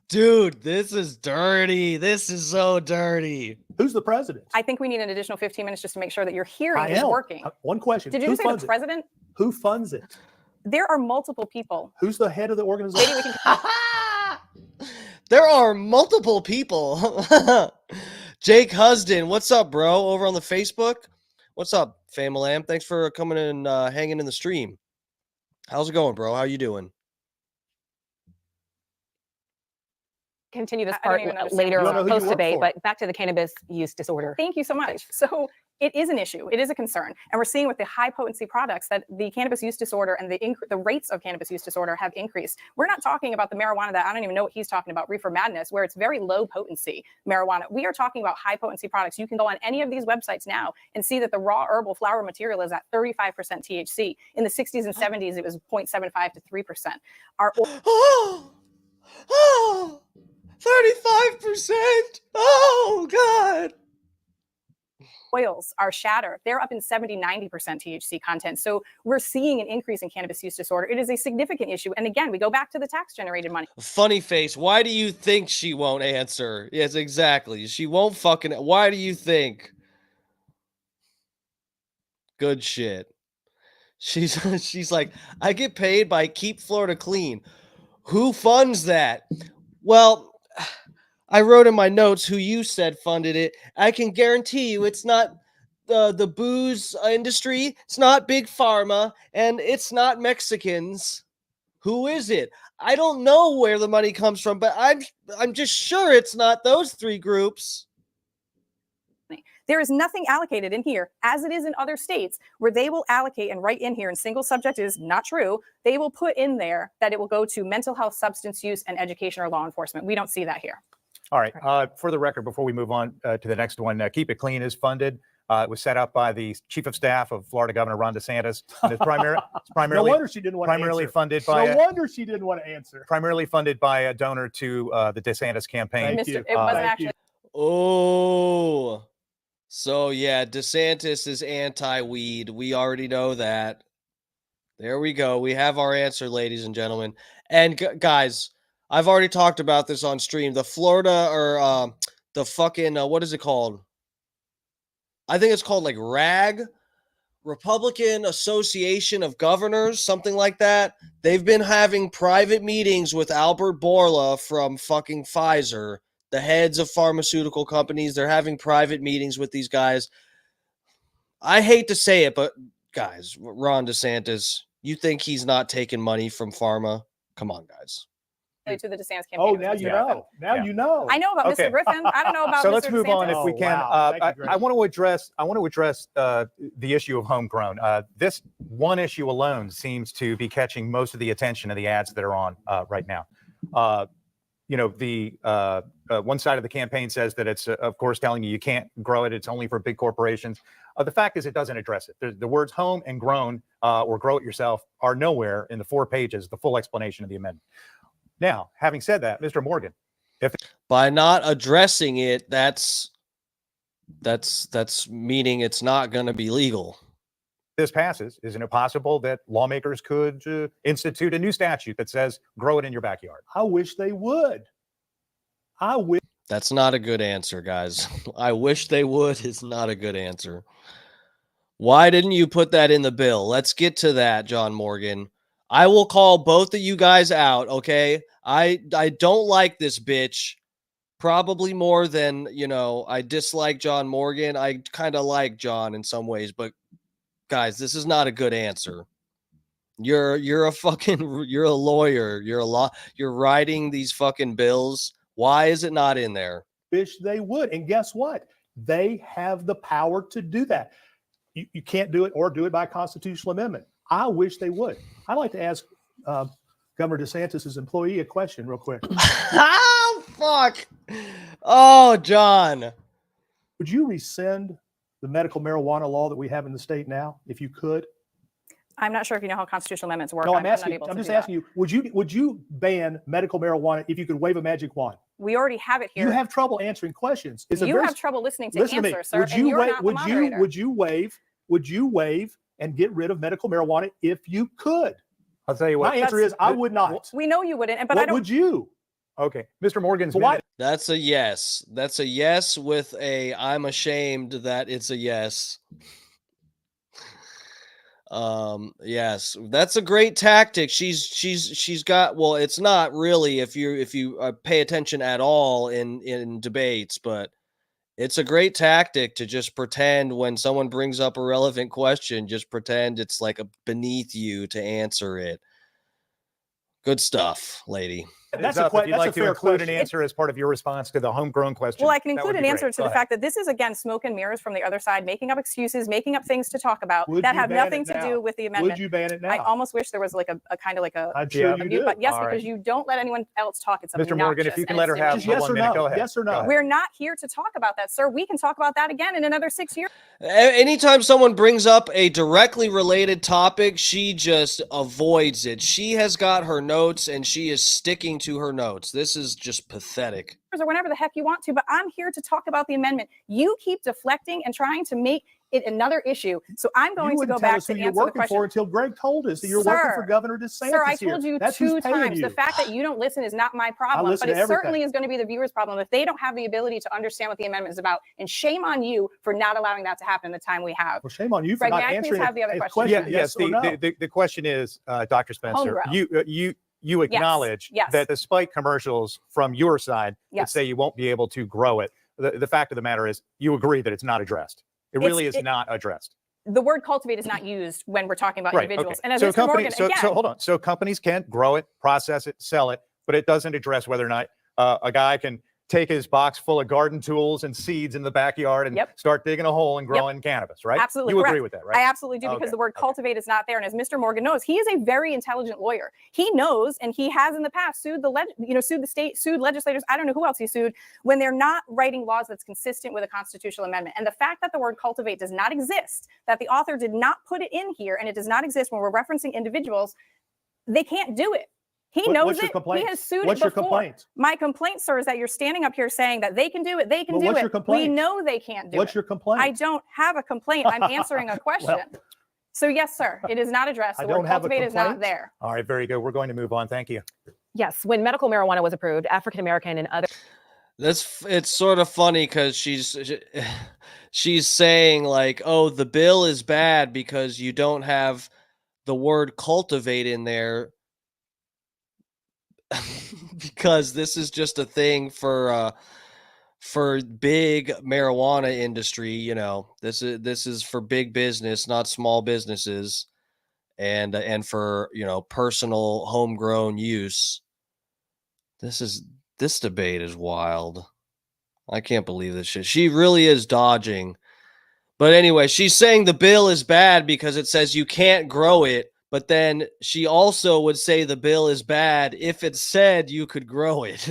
Dude, this is dirty. This is so dirty. Who's the president? I think we need an additional 15 minutes just to make sure that your hearing I is am. working. One question. Did you Who just say the funds it? president? Who funds it? There are multiple people. Who's the head of the organization? Maybe we can There are multiple people. Jake Husden, what's up, bro? Over on the Facebook. What's up, Famalam? Thanks for coming and hanging in the stream. How's it going, bro? How you doing? Continue this I don't part even understand. later You don't know who you post work debate, for. but back to the cannabis use disorder. Thank you so much. So it is an issue. It is a concern. And we're seeing with the high potency products that the cannabis use disorder and the rates of cannabis use disorder have increased. We're not talking about the marijuana that I don't even know what he's talking about, reefer madness, where it's very low potency marijuana. We are talking about high potency products. You can go on any of these websites now and see that the raw herbal flower material is at 35% THC. In the 60s and 70s, it was 0.75 to 3%. Our 35%. Oh, God. oils are shatter. They're up in 70, 90% THC content. So we're seeing an increase in cannabis use disorder. It is a significant issue. And again, we go back to the tax generated money. Funny face. Why do you think she won't answer? Yes, exactly. She won't fucking. Why do you think? Good shit. She's like, I get paid by Keep Florida Clean. Who funds that? Well, I wrote in my notes who you said funded it. I can guarantee you it's not the booze industry. It's not Big Pharma, and it's not Mexicans. Who is it? I don't know where the money comes from, but I'm just sure it's not those three groups. There is nothing allocated in here, as it is in other states, where they will allocate and write in here, and single subject is not true. They will put in there that it will go to mental health, substance use, and education or law enforcement. We don't see that here. All right. For the record, before we move on to the next one, Keep It Clean is funded. It was set up by the Chief of Staff of Florida Governor Ron DeSantis. And it's primarily No wonder she didn't want to primarily answer. funded by No wonder she didn't want to answer. primarily funded by a donor to the DeSantis campaign. Thank you. It wasn't Thank actually. you. Oh, so yeah, DeSantis is anti-weed. We already know that. There we go. We have our answer, ladies and gentlemen. And guys, I've already talked about this on stream. The Florida or the fucking what is it called? I think it's called like RAG, Republican Association of Governors, something like that. They've been having private meetings with Albert Bourla from fucking Pfizer, the heads of pharmaceutical companies. They're having private meetings with these guys. I hate to say it, but guys, Ron DeSantis, you think he's not taking money from pharma? Come on, guys. To the DeSantis campaign. Oh, It was now Mr. you Griffin. know. Now you know. I know about Okay. Mr. Griffin. I don't know about So Mr. let's move on if DeSantis. we can. Oh, wow. Thank you, I want to address the issue of homegrown. This one issue alone seems to be catching most of the attention of the ads that are on right now. The one side of the campaign says that it's, of course, telling you can't grow it. It's only for big corporations. The fact is, it doesn't address it. The words home and grown or grow it yourself are nowhere in the 4 pages, the full explanation of the amendment. Now, having said that, Mr. Morgan, By not addressing it, that's meaning it's not going to be legal. this passes, isn't it possible that lawmakers could institute a new statute that says grow it in your backyard? I wish they would. I wish. That's not a good answer, guys. I wish they would is not a good answer. Why didn't you put that in the bill? Let's get to that, John Morgan. I will call both of you guys out, okay? I don't like this bitch. Probably more than, I dislike John Morgan. I kind of like John in some ways, but guys, this is not a good answer. You're a lawyer. You're writing these fucking bills. Why is it not in there? Wish they would. And guess what? They have the power to do that. You can't do it or do it by constitutional amendment. I wish they would. I'd like to ask Governor DeSantis' employee a question real quick. Oh, fuck. Oh, John. Would you rescind the medical marijuana law that we have in the state now, if you could? I'm not sure if you know how constitutional amendments work. No, I'm not asking. able I'm to just do that. asking you. Would you ban medical marijuana if you could wave a magic wand? We already have it here. You have trouble answering questions. It's a You very- have trouble listening to Listen to answer, me. sir, and you're not the moderator. Would you waive and get rid of medical marijuana if you could? I'll tell you what. My answer is I would not. We know you wouldn't, but I What don't. would you? Okay, Mr. Morgan's Why? minute. That's a yes. That's a yes with a I'm ashamed that it's a yes. Yes, that's a great tactic. She's got, well, it's not really if you pay attention at all in debates, but it's a great tactic to just pretend when someone brings up a relevant question, just pretend it's like beneath you to answer it. Good stuff, lady. That's up. If a you'd like to fair include question. an answer as part of your response to the homegrown question. Well, I can that include would an be answer great. to Go the ahead. fact that this is, again, smoke and mirrors from the other side, making up excuses, making up things to talk about Would that you have ban nothing it to now? do with the Would amendment. you ban it now? I almost wish there was like a kind of like a I'm sure Yeah. you mute, do. but yes, All right. because you don't let anyone else talk. It's Mr. Morgan, if obnoxious you can and let her it's have Just the demeaning. yes or 1 minute, no. go ahead. Yes or Go no. ahead. We're not here to talk about that, sir. We can talk about that again in another 6 years. Anytime someone brings up a directly related topic, she just avoids it. She has got her notes and she is sticking to her notes. This is just pathetic. Or whenever the heck you want to, but I'm here to talk about the amendment. You keep deflecting and trying to make it another issue. So I'm going You to wouldn't go tell back us who to you're answer the working question. for until Greg told us that you're working for Sir, Governor DeSantis Sir, I here. told you That's who's 2 paying times. you. The fact that you don't listen is not my problem, listen but to it everything. certainly is going to be the viewer's problem if they don't have the ability to understand what the amendment is about. And shame on you for not allowing that to happen in the time we have. Well, shame on you for Greg, not may I please answering have the other a question? question. Yeah, yes. Yes or no. The question is, Dr. Spencer, Homegrown. you acknowledge yes. that despite commercials from your side that Yes. say you won't be able to grow it, the fact of the matter is you agree that it's not addressed. It really is not addressed. The word cultivate is not used when we're talking about Right. individuals. Okay. And as So Mr. Morgan, so again, hold on. So companies can grow it, process it, sell it, but it doesn't address whether or not a guy can take his box full of garden tools and seeds in the backyard and start digging a hole and growing cannabis, right? Absolutely You correct. agree with that, right? I absolutely do, because the word cultivate is not there. And as Mr. Morgan knows, he is a very intelligent lawyer. He knows, and he has in the past sued the state, sued legislators. I don't know who else he sued when they're not writing laws that's consistent with a constitutional amendment. And the fact that the word cultivate does not exist, that the author did not put it in here, and it does not exist when we're referencing individuals, they can't do it. He knows what's your it. complaint? He has sued What's it your before. complaint? My complaint, sir, is that you're standing up here saying that they can do it. They can Well, do what's it. your complaint? We know they can't do What's it. your complaint? I don't have a complaint. I'm answering a question. Well, So yes, sir, it is not addressed. I The don't word have a cultivate is not complaint. there. All right, very good. We're going to move on. Thank you. Yes, when medical marijuana was approved, African American and other It's sort of funny because she's saying like, oh, the bill is bad because you don't have the word cultivate in there because this is just a thing for big marijuana industry. This is for big business, not small businesses, and for personal homegrown use. This debate is wild. I can't believe this shit. She really is dodging. But anyway, she's saying the bill is bad because it says you can't grow it. But then she also would say the bill is bad if it said you could grow it.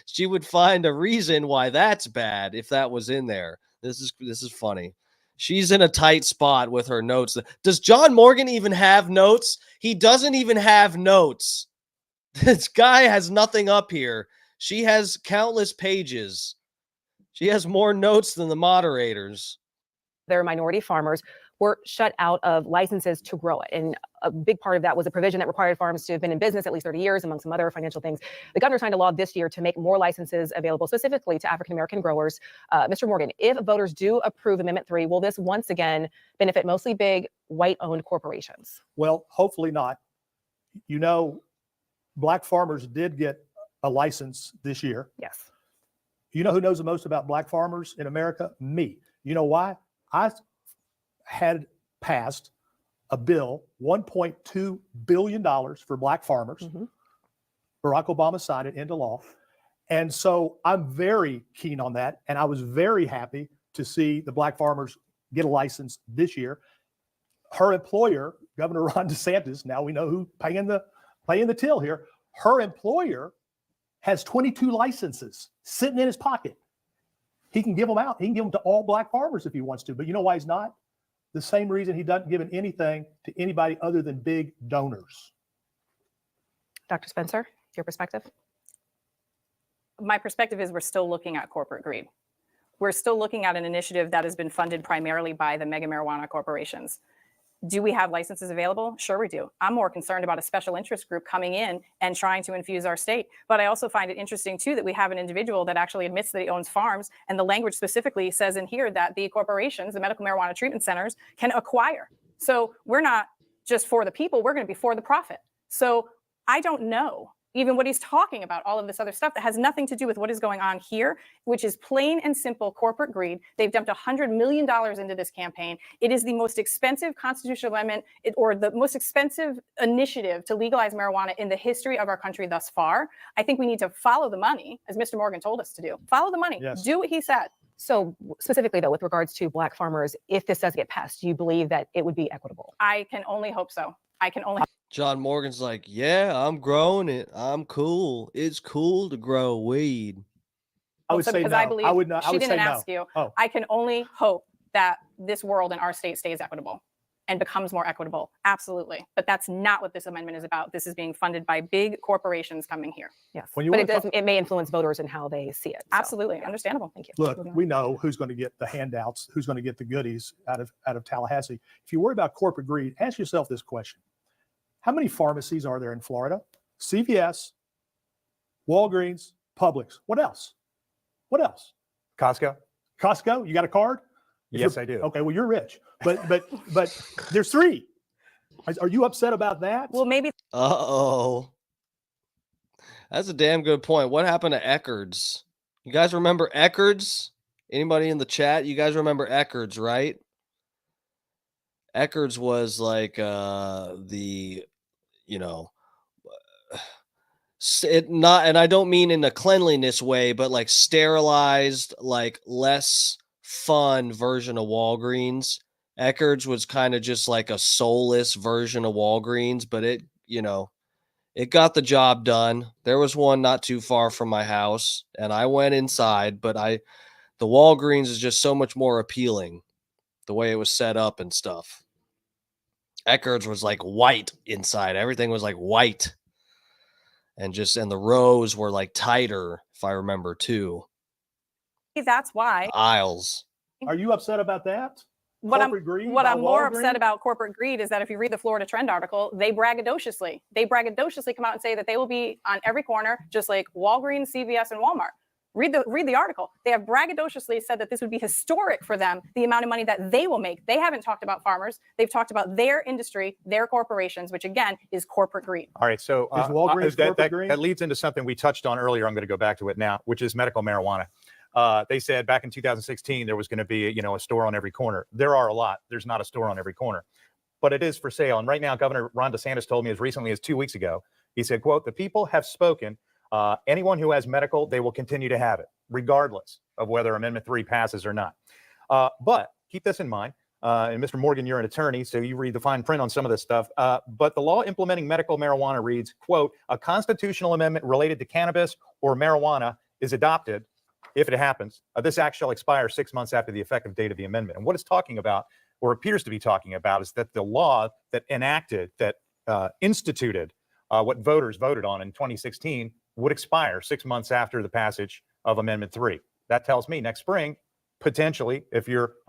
She would find a reason why that's bad if that was in there. This is funny. She's in a tight spot with her notes. Does John Morgan even have notes? He doesn't even have notes. This guy has nothing up here. She has countless pages. She has more notes than the moderators. their minority farmers were shut out of licenses to grow it. And a big part of that was a provision that required farms to have been in business at least 30 years, among some other financial things. The governor signed a law this year to make more licenses available specifically to African-American growers. Mr. Morgan, if voters do approve Amendment 3, will this once again benefit mostly big white-owned corporations? Well, hopefully not. Black farmers did get a license this year. Yes. You know who knows the most about black farmers in America? Me. You know why? I had passed a bill, $1.2 billion for black farmers. Mm-hmm. Barack Obama signed it into law. And so I'm very keen on that. And I was very happy to see the black farmers get a license this year. Her employer, Governor Ron DeSantis, now we know who paying the till here. Her employer has 22 licenses sitting in his pocket. He can give them out. He can give them to all black farmers if he wants to. But you know why he's not? The same reason he doesn't give anything to anybody other than big donors. Dr. Spencer, your perspective? My perspective is we're still looking at corporate greed. We're still looking at an initiative that has been funded primarily by the mega marijuana corporations. Do we have licenses available? Sure we do. I'm more concerned about a special interest group coming in and trying to infuse our state. But I also find it interesting too that we have an individual that actually admits that he owns farms, and the language specifically says in here that the corporations, the medical marijuana treatment centers, can acquire. So we're not just for the people, we're going to be for the profit. So I don't know even what he's talking about, all of this other stuff that has nothing to do with what is going on here, which is plain and simple corporate greed. They've dumped $100 million into this campaign. It is the most expensive constitutional amendment or the most expensive initiative to legalize marijuana in the history of our country thus far. I think we need to follow the money, as Mr. Morgan told us to do. Follow the money. Yes. Do what he said. So specifically, though, with regards to Black farmers, if this does get passed, do you believe that it would be equitable? I can only hope so. I can only. John Morgan's like, yeah, I'm growing it. I'm cool. It's cool to grow weed. I would say because no. I believe I would not. I she would didn't say no. ask you. Oh. I can only hope that this world in our state stays equitable and becomes more equitable. Absolutely. But that's not what this amendment is about. This is being funded by big corporations coming here. Yes, When you but wanna it may influence voters and how they see it. So, Absolutely. yeah. Understandable. Thank you. Look, Moving on. we know who's going to get the handouts, who's going to get the goodies out of Tallahassee. If you worry about corporate greed, ask yourself this question. How many pharmacies are there in Florida? CVS, Walgreens, Publix. What else? What else? Costco? Costco? You got a card? If Yes, you're- I do. Okay, well, you're rich. But there's three. Are you upset about that? Well, maybe Uh-oh. That's a damn good point. What happened to Eckerd's? You guys remember Eckerd's? Anybody in the chat? You guys remember Eckerd's, right? Eckerd's was like the, you know, it not, and I don't mean in a cleanliness way, but like sterilized, like less fun version of Walgreens. Eckerd's was kind of just like a soulless version of Walgreens, but it, you know, it got the job done. There was one not too far from my house, and I went inside, but the Walgreens is just so much more appealing, the way it was set up and stuff. Eckerd's was like white inside. Everything was like white. And the rows were like tighter, if I remember too. that's why Aisles. Are you upset about that? what I'm Corporate greed what by I'm more Walgreens? upset about corporate greed is that if you read the Florida Trend article, they braggadociously come out and say that they will be on every corner, just like Walgreens, CVS, and Walmart. Read the article. They have braggadociously said that this would be historic for them, the amount of money that they will make. They haven't talked about farmers. They've talked about their industry, their corporations, which again is corporate greed. All right, so Is Walgreens corporate greed? that leads into something we touched on earlier. I'm going to go back to it now, which is medical marijuana. They said back in 2016 there was going to be a store on every corner. There are a lot. There's not a store on every corner, but it is for sale. And right now, Governor Ron DeSantis told me as recently as 2 weeks ago, he said, "quote The people have spoken. Anyone who has medical, they will continue to have it, regardless of whether Amendment 3 passes or not." But keep this in mind. And Mr. Morgan, you're an attorney, so you read the fine print on some of this stuff. But the law implementing medical marijuana reads, quote, "A constitutional amendment related to cannabis or marijuana is adopted if it happens. This act shall expire 6 months after the effective date of the amendment." And what it's talking about, or appears to be talking about, is that the law that enacted, that instituted what voters voted on in 2016 would expire 6 months after the passage of Amendment 3. That tells me next spring, potentially,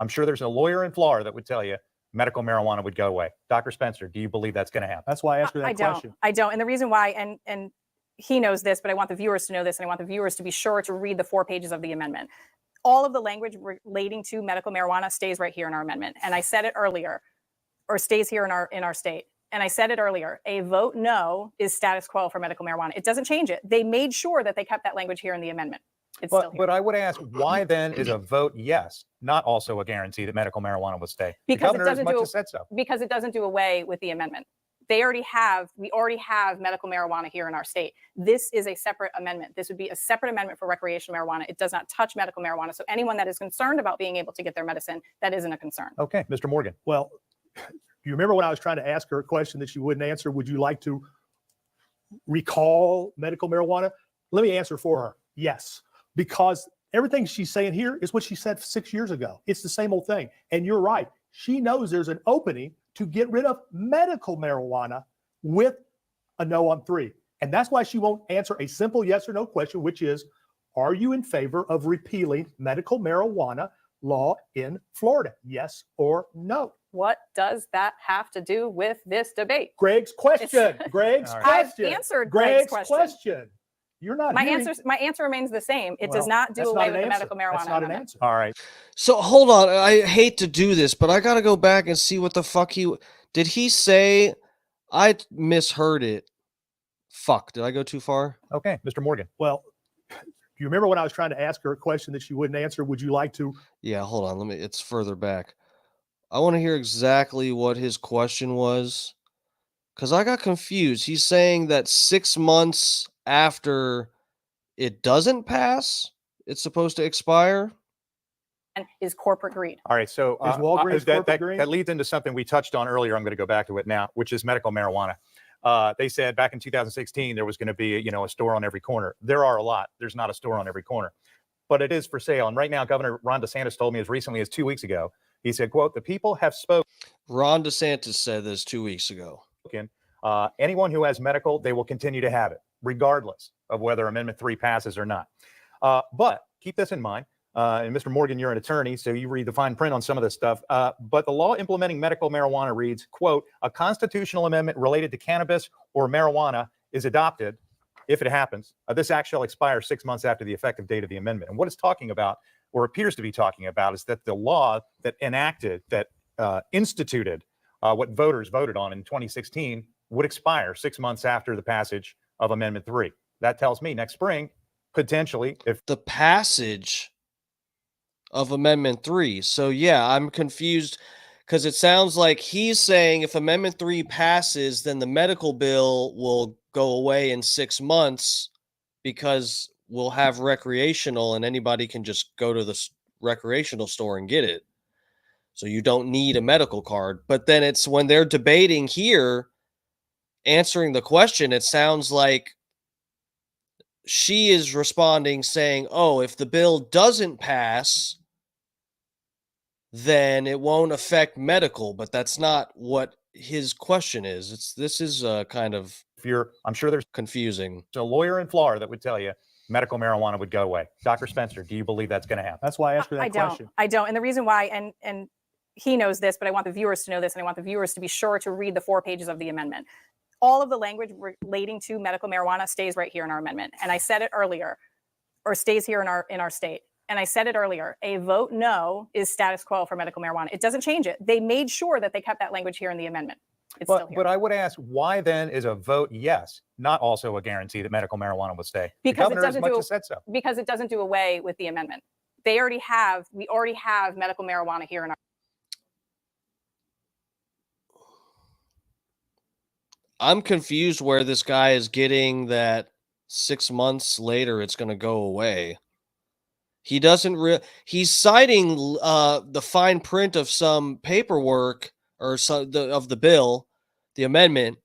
I'm sure there's a lawyer in Florida that would tell you medical marijuana would go away. Dr. Spencer, do you believe that's going to happen? That's why I asked her that question. I don't. And the reason why, and he knows this, but I want the viewers to know this, and I want the viewers to be sure to read the 4 pages of the amendment. All of the language relating to medical marijuana stays right here in our amendment. And I said it earlier, or stays here in our state. And I said it earlier, a vote no is status quo for medical marijuana. It doesn't change it. They made sure that they kept that language here in the amendment. It's still here. But I would ask, why then is a vote yes not also a guarantee that medical marijuana will stay? The Because it governor as doesn't much do- as said so. Because it doesn't do away with the amendment. We already have medical marijuana here in our state. This is a separate amendment. This would be a separate amendment for recreational marijuana. It does not touch medical marijuana. So anyone that is concerned about being able to get their medicine, that isn't a concern. Okay, Mr. Morgan. Well, you remember when I was trying to ask her a question that she wouldn't answer? Would you like to recall medical marijuana? Let me answer for her. Yes, because everything she's saying here is what she said 6 years ago. It's the same old thing. And you're right. She knows there's an opening to get rid of medical marijuana with a no on 3. And that's why she won't answer a simple yes or no question, which is, are you in favor of repealing medical marijuana law in Florida? Yes or no? What does that have to do with this debate? Greg's question. Greg's All right. question. I've answered Greg's question. You're not My hearing- answer remains the same. It Well, does not do that's away an with the answer. medical marijuana That's not an amendment. answer. All right. So hold on. I hate to do this, but I got to go back and see what the fuck did he say? I misheard it. Fuck, did I go too far? Okay, Mr. Morgan. Well, do you remember when I was trying to ask her a question that she wouldn't answer? Would you like to? Yeah, hold on. It's further back. I want to hear exactly what his question was because I got confused. He's saying that 6 months after it doesn't pass, it's supposed to expire. And is corporate greed. All right, so Is Walgreens corporate green? that leads into something we touched on earlier. I'm going to go back to it now, which is medical marijuana. They said back in 2016 there was going to be a store on every corner. There are a lot. There's not a store on every corner, but it is for sale. And right now, Governor Ron DeSantis told me as recently as 2 weeks ago, he said, "quote The people have spoken. Ron DeSantis said this 2 weeks ago. Anyone who has medical, they will continue to have it, regardless of whether Amendment 3 passes or not. But keep this in mind." And Mr. Morgan, you're an attorney, so you read the fine print on some of this stuff. But the law implementing medical marijuana reads, quote, "A constitutional amendment related to cannabis or marijuana is adopted, if it happens. This act shall expire 6 months after the effective date of the amendment." And what it's talking about, or appears to be talking about, is that the law that enacted, that instituted what voters voted on in 2016 would expire 6 months after the passage of Amendment 3. That tells me next spring, potentially, if The passage of Amendment 3. So, yeah, I'm confused because it sounds like he's saying if Amendment 3 passes, then the medical bill will go away in 6 months because we'll have recreational and anybody can just go to the recreational store and get it. So you don't need a medical card. But then it's when they're debating here, answering the question, it sounds like she is responding saying, oh, if the bill doesn't pass, then it won't affect medical. But that's not what his question is. This is kind of I'm sure there's confusing. a lawyer in Florida that would tell you medical marijuana would go away. Dr. Spencer, do you believe that's going to happen? That's why I asked her that question. I don't. And the reason why, and he knows this, but I want the viewers to know this, and I want the viewers to be sure to read the 4 pages of the amendment. All of the language relating to medical marijuana stays right here in our amendment. And I said it earlier, or stays here in our state. And I said it earlier, a vote no is status quo for medical marijuana. It doesn't change it. They made sure that they kept that language here in the amendment. It's still here. But I would ask, why then is a vote yes not also a guarantee that medical marijuana will stay? Because the governor as much as said so. Because it doesn't do away with the amendment. We already have medical marijuana here in our. I'm confused where this guy is getting that 6 months later it's going to go away. He doesn't he's citing the fine print of some paperwork or of the bill, the amendment.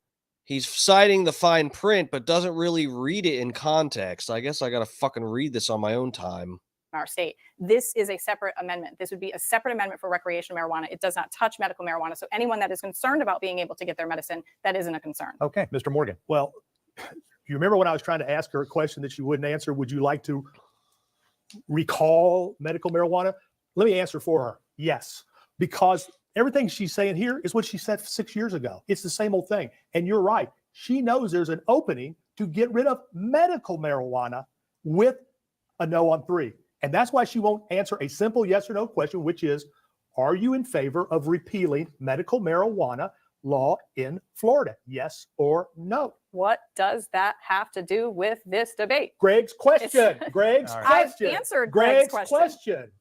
He's citing the fine print, but doesn't really read it in context. I guess I got to fucking read this on my own time. Our state. This is a separate amendment. This would be a separate amendment for recreational marijuana. It does not touch medical marijuana. So anyone that is concerned about being able to get their medicine, that isn't a concern. Okay, Mr. Morgan. Well, you remember when I was trying to ask her a question that she wouldn't answer? Would you like to recall medical marijuana? Let me answer for her. Yes, because everything she's saying here is what she said 6 years ago. It's the same old thing. And you're right. She knows there's an opening to get rid of medical marijuana with a no on 3. And that's why she won't answer a simple yes or no question, which is, are you in favor of repealing medical marijuana law in Florida? Yes or no? What does that have to do with this debate? Greg's question. Greg's question. I've answered Greg's Greg's question.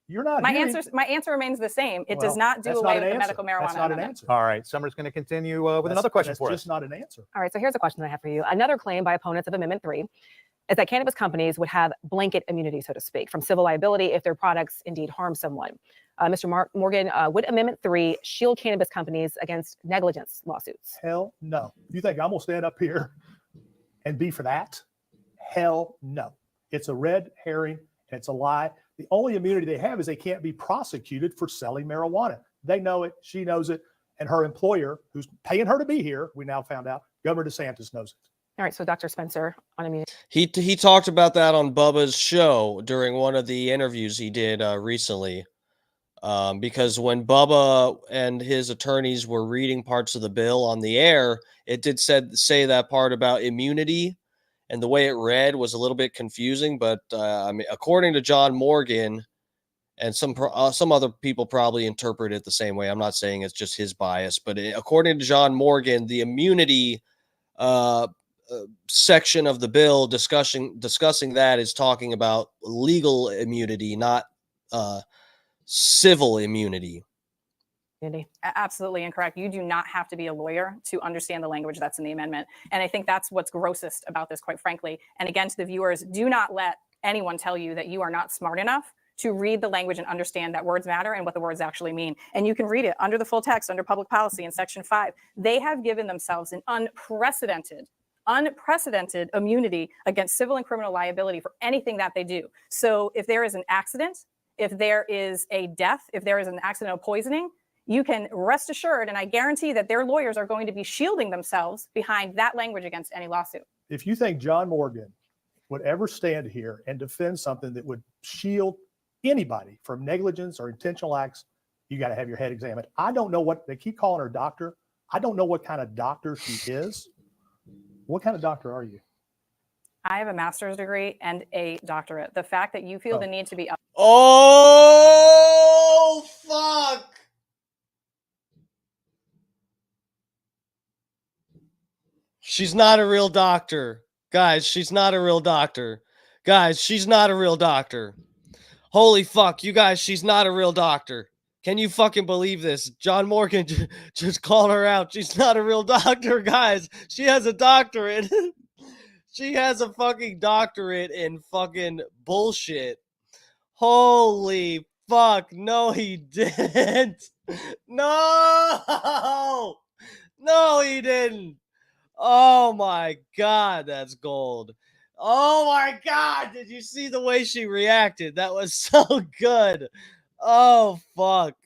You're not. My answer remains the same. It does not do away with the medical marijuana. That's not an amendment. answer. All right, Summer's going to continue with another question for us. That's just not an answer. All right, so here's a question I have for you. Another claim by opponents of Amendment 3 is that cannabis companies would have blanket immunity, so to speak, from civil liability if their products indeed harm someone. Mr. Morgan, would Amendment 3 shield cannabis companies against negligence lawsuits? Hell no. You think I'm going to stand up here and be for that? Hell no. It's a red herring and it's a lie. The only immunity they have is they can't be prosecuted for selling marijuana. They know it. She knows it. And her employer, who's paying her to be here, we now found out, Governor DeSantis knows it. All right, so Dr. Spencer on immunity. He talked about that on Bubba's show during one of the interviews he did recently. Because when Bubba and his attorneys were reading parts of the bill on the air, it did say that part about immunity, and the way it read was a little bit confusing. But I mean, according to John Morgan, and some other people probably interpret it the same way. I'm not saying it's just his bias, but according to John Morgan, the immunity section of the bill discussing that is talking about legal immunity, not civil immunity. Absolutely incorrect. You do not have to be a lawyer to understand the language that's in the amendment. And I think that's what's grossest about this, quite frankly. And again, to the viewers, do not let anyone tell you that you are not smart enough to read the language and understand that words matter and what the words actually mean. And you can read it under the full text, under public policy in section 5. They have given themselves an unprecedented immunity against civil and criminal liability for anything that they do. So if there is an accident, if there is a death, if there is an accidental poisoning, you can rest assured, and I guarantee that their lawyers are going to be shielding themselves behind that language against any lawsuit. If you think John Morgan would ever stand here and defend something that would shield anybody from negligence or intentional acts, you got to have your head examined. I don't know what they keep calling her doctor. I don't know what kind of doctor she is. What kind of doctor are you? I have a master's degree and a doctorate. The fact that you feel the need to be Oh, fuck. She's not a real doctor. Guys, she's not a real doctor. Guys, she's not a real doctor. Holy fuck, you guys, she's not a real doctor. Can you fucking believe this? John Morgan just called her out. She's not a real doctor, guys. She has a doctorate. She has a fucking doctorate in fucking bullshit. Holy fuck. No, he didn't. No. No, he didn't. Oh my God, that's gold. Oh my God, did you see the way she reacted? That was so good. Oh fuck.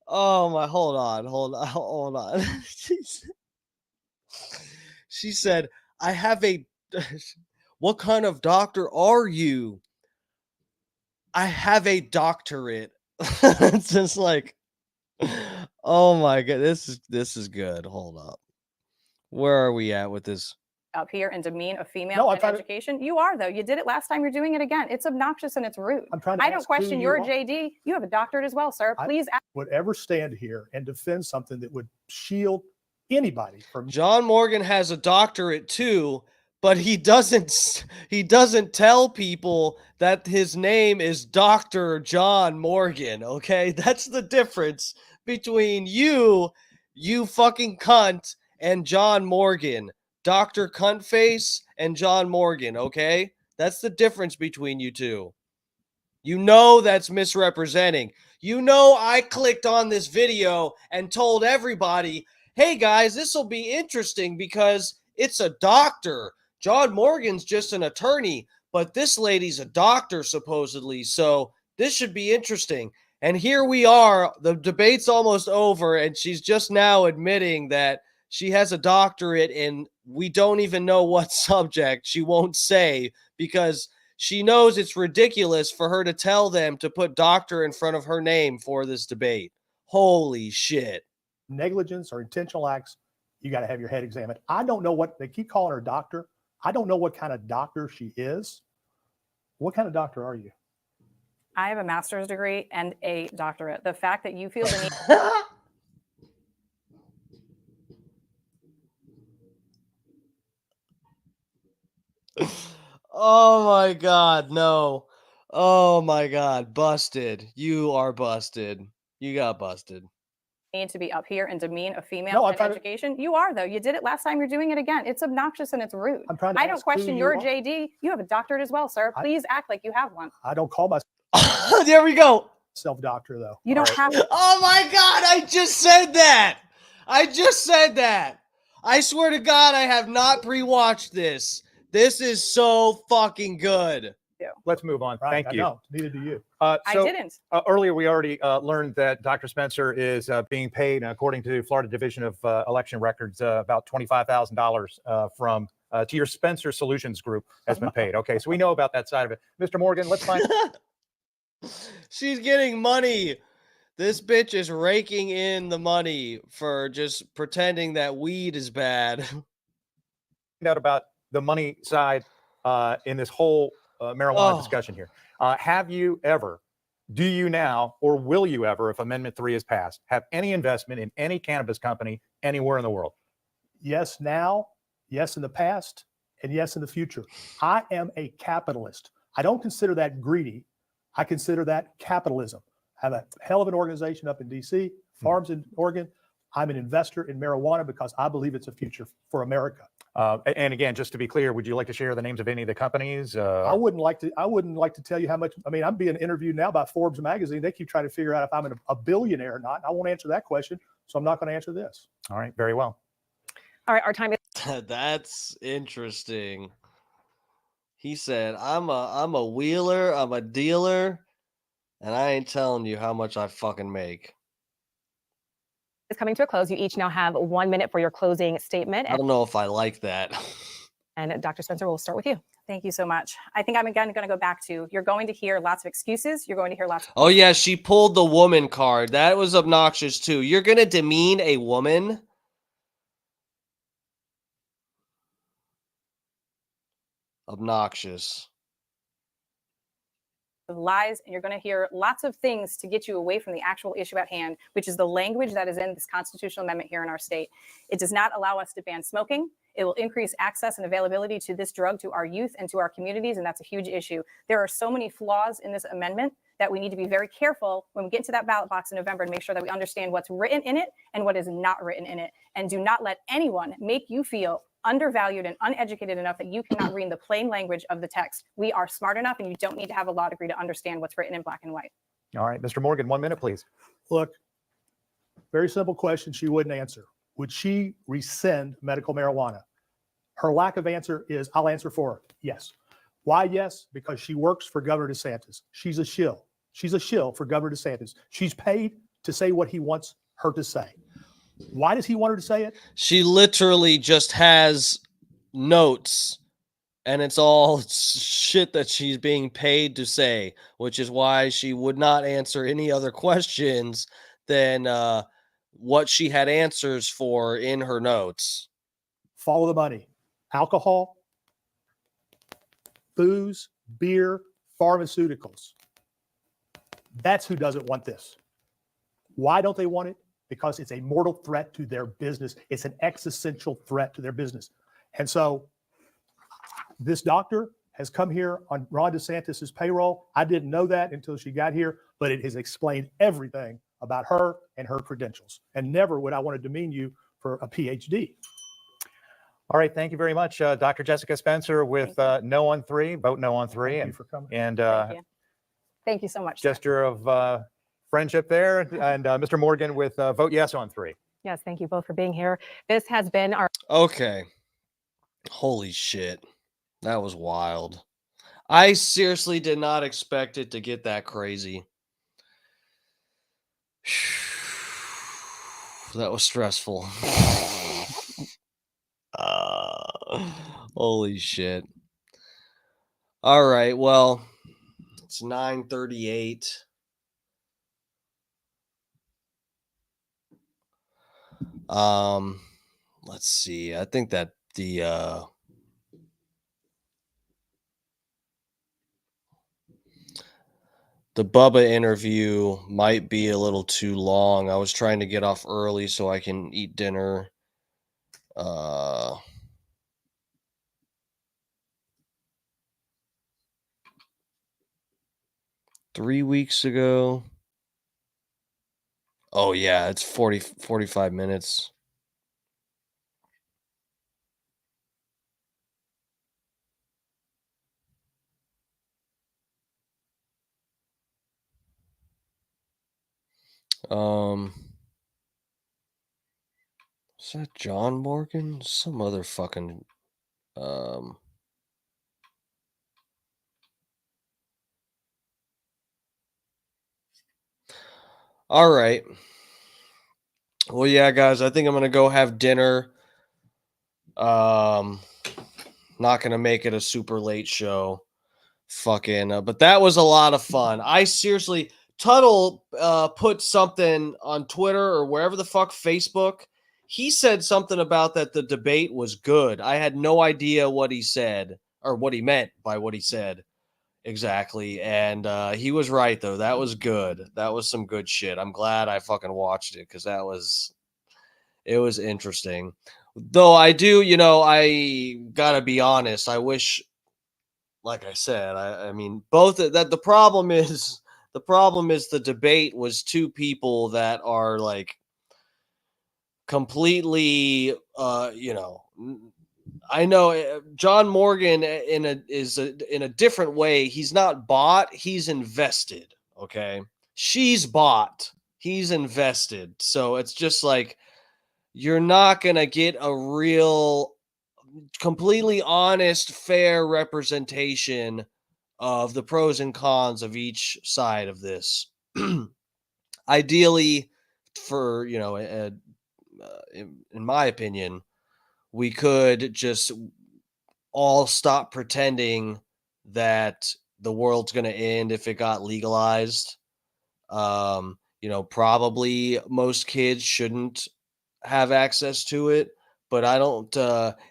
Oh my, hold on. She said, I have a, what kind of doctor are you? I have a doctorate. It's just like, oh my God, this is good. Hold up. Where are we at with this? up here and demean a female in education. You are, though. You did it last time. You're doing it again. It's obnoxious and it's rude. I don't question your JD. You have a doctorate as well, sir. Please. Would ever stand here and defend something that would shield anybody from. John Morgan has a doctorate too, but he doesn't tell people that his name is Dr. John Morgan, okay? That's the difference between you fucking cunt, and John Morgan. Dr. Cuntface and John Morgan, okay? That's the difference between you two. You know that's misrepresenting. You know I clicked on this video and told everybody, hey guys, this will be interesting because it's a doctor. John Morgan's just an attorney, but this lady's a doctor supposedly, so this should be interesting. And here we are, the debate's almost over, and she's just now admitting that she has a doctorate in we don't even know what subject. She won't say because she knows it's ridiculous for her to tell them to put doctor in front of her name for this debate. Holy shit. Negligence or intentional acts, you got to have your head examined. I don't know what they keep calling her doctor. I don't know what kind of doctor she is. What kind of doctor are you? I have a master's degree and a doctorate. The fact that you feel the need. Oh my God, no. Oh my God, busted. You are busted. You got busted. Need to be up here and demean a female in education. You are, though. You did it last time. You're doing it again. It's obnoxious and it's rude. I don't question your JD. You have a doctorate as well, sir. Please act like you have one. I don't call myself. There we go. Self-doctor, though. You don't have to. Oh my God, I just said that. I swear to God, I have not pre-watched this. This is so fucking good. Let's move on. Thank you. No, neither do you. I didn't. Earlier, we already learned that Dr. Spencer is being paid, according to Florida Division of Election Records, about $25,000 from to your Spencer Solutions Group has been paid. Okay, so we know about that side of it. Mr. Morgan, let's find. She's getting money. This bitch is raking in the money for just pretending that weed is bad. Find out about the money side in this whole marijuana discussion here. Have you ever, do you now, or will you ever, if Amendment 3 is passed, have any investment in any cannabis company anywhere in the world? Yes, now. yes in the past, and yes in the future. I am a capitalist. I don't consider that greedy. I consider that capitalism. I have a hell of an organization up in DC, farms in Oregon. I'm an investor in marijuana because I believe it's a future for America. And again, just to be clear, would you like to share the names of any of the companies? I wouldn't like to tell you how much. I mean, I'm being interviewed now by Forbes magazine. They keep trying to figure out if I'm a billionaire or not. I won't answer that question, so I'm not going to answer this. All right, very well. All right, our time is That's interesting. He said, I'm a wheeler, I'm a dealer, and I ain't telling you how much I fucking make. coming to a close. You each now have 1 minute for your closing statement. I don't know if I like that. And Dr. Spencer, we'll start with you. Thank you so much. I think I'm again going to go back to, you're going to hear lots of excuses. You're going to hear lots of Oh yeah, she pulled the woman card. That was obnoxious too. You're going to demean a woman? Obnoxious. lies, and you're going to hear lots of things to get you away from the actual issue at hand, which is the language that is in this constitutional amendment here in our state. It does not allow us to ban smoking. It will increase access and availability to this drug to our youth and to our communities, and that's a huge issue. There are so many flaws in this amendment that we need to be very careful when we get to that ballot box in November and make sure that we understand what's written in it and what is not written in it. And do not let anyone make you feel undervalued and uneducated enough that you cannot read the plain language of the text. We are smart enough, and you don't need to have a law degree to understand what's written in black and white. All right, Mr. Morgan, 1 minute, please. Look, very simple question she wouldn't answer. Would she rescind medical marijuana? Her lack of answer is, I'll answer for her. Yes. Why yes? Because she works for Governor DeSantis. She's a shill. She's a shill for Governor DeSantis. She's paid to say what he wants her to say. Why does he want her to say it? She literally just has notes, and it's all shit that she's being paid to say, which is why she would not answer any other questions than what she had answers for in her notes. Follow the money. Alcohol, booze, beer, pharmaceuticals. That's who doesn't want this. Why don't they want it? Because it's a mortal threat to their business. It's an existential threat to their business. And so this doctor has come here on Ron DeSantis's payroll. I didn't know that until she got here, but it has explained everything about her and her credentials. And never would I want to demean you for a PhD. All right, thank you very much, Dr. Jessica Spencer with No on 3, vote No on 3. Thank you for coming. And Thank you so much. sir. gesture of friendship there. And Mr. Morgan with vote yes on 3. Yes, thank you both for being here. This has been our Okay. Holy shit. That was wild. I seriously did not expect it to get that crazy. That was stressful. Holy shit. All right, well, it's 9:38. Let's see. I think that the Bubba interview might be a little too long. I was trying to get off early so I can eat dinner. 3 weeks ago. Oh yeah, it's 45 minutes. Is that John Morgan? Some other fucking all right. Well, yeah, guys, I think I'm gonna go have dinner. Not gonna make it a super late show. Fucking, but that was a lot of fun. I seriously, Tuttle put something on Twitter or wherever the fuck, Facebook. He said something about that the debate was good. I had no idea what he said or what he meant by what he said exactly. And he was right, though. That was good. That was some good shit. I'm glad I fucking watched it because it was interesting. Though I do, I gotta be honest. I wish, like I said, I mean, both that the problem is the debate was two people that are like completely, I know John Morgan in a different way. He's not bought, he's invested. Okay. She's bought, he's invested. So it's just like, you're not going to get a real, completely honest, fair representation of the pros and cons of each side of this. Ideally, for, in my opinion, we could just all stop pretending that the world's going to end if it got legalized. Probably most kids shouldn't have access to it, but I don't,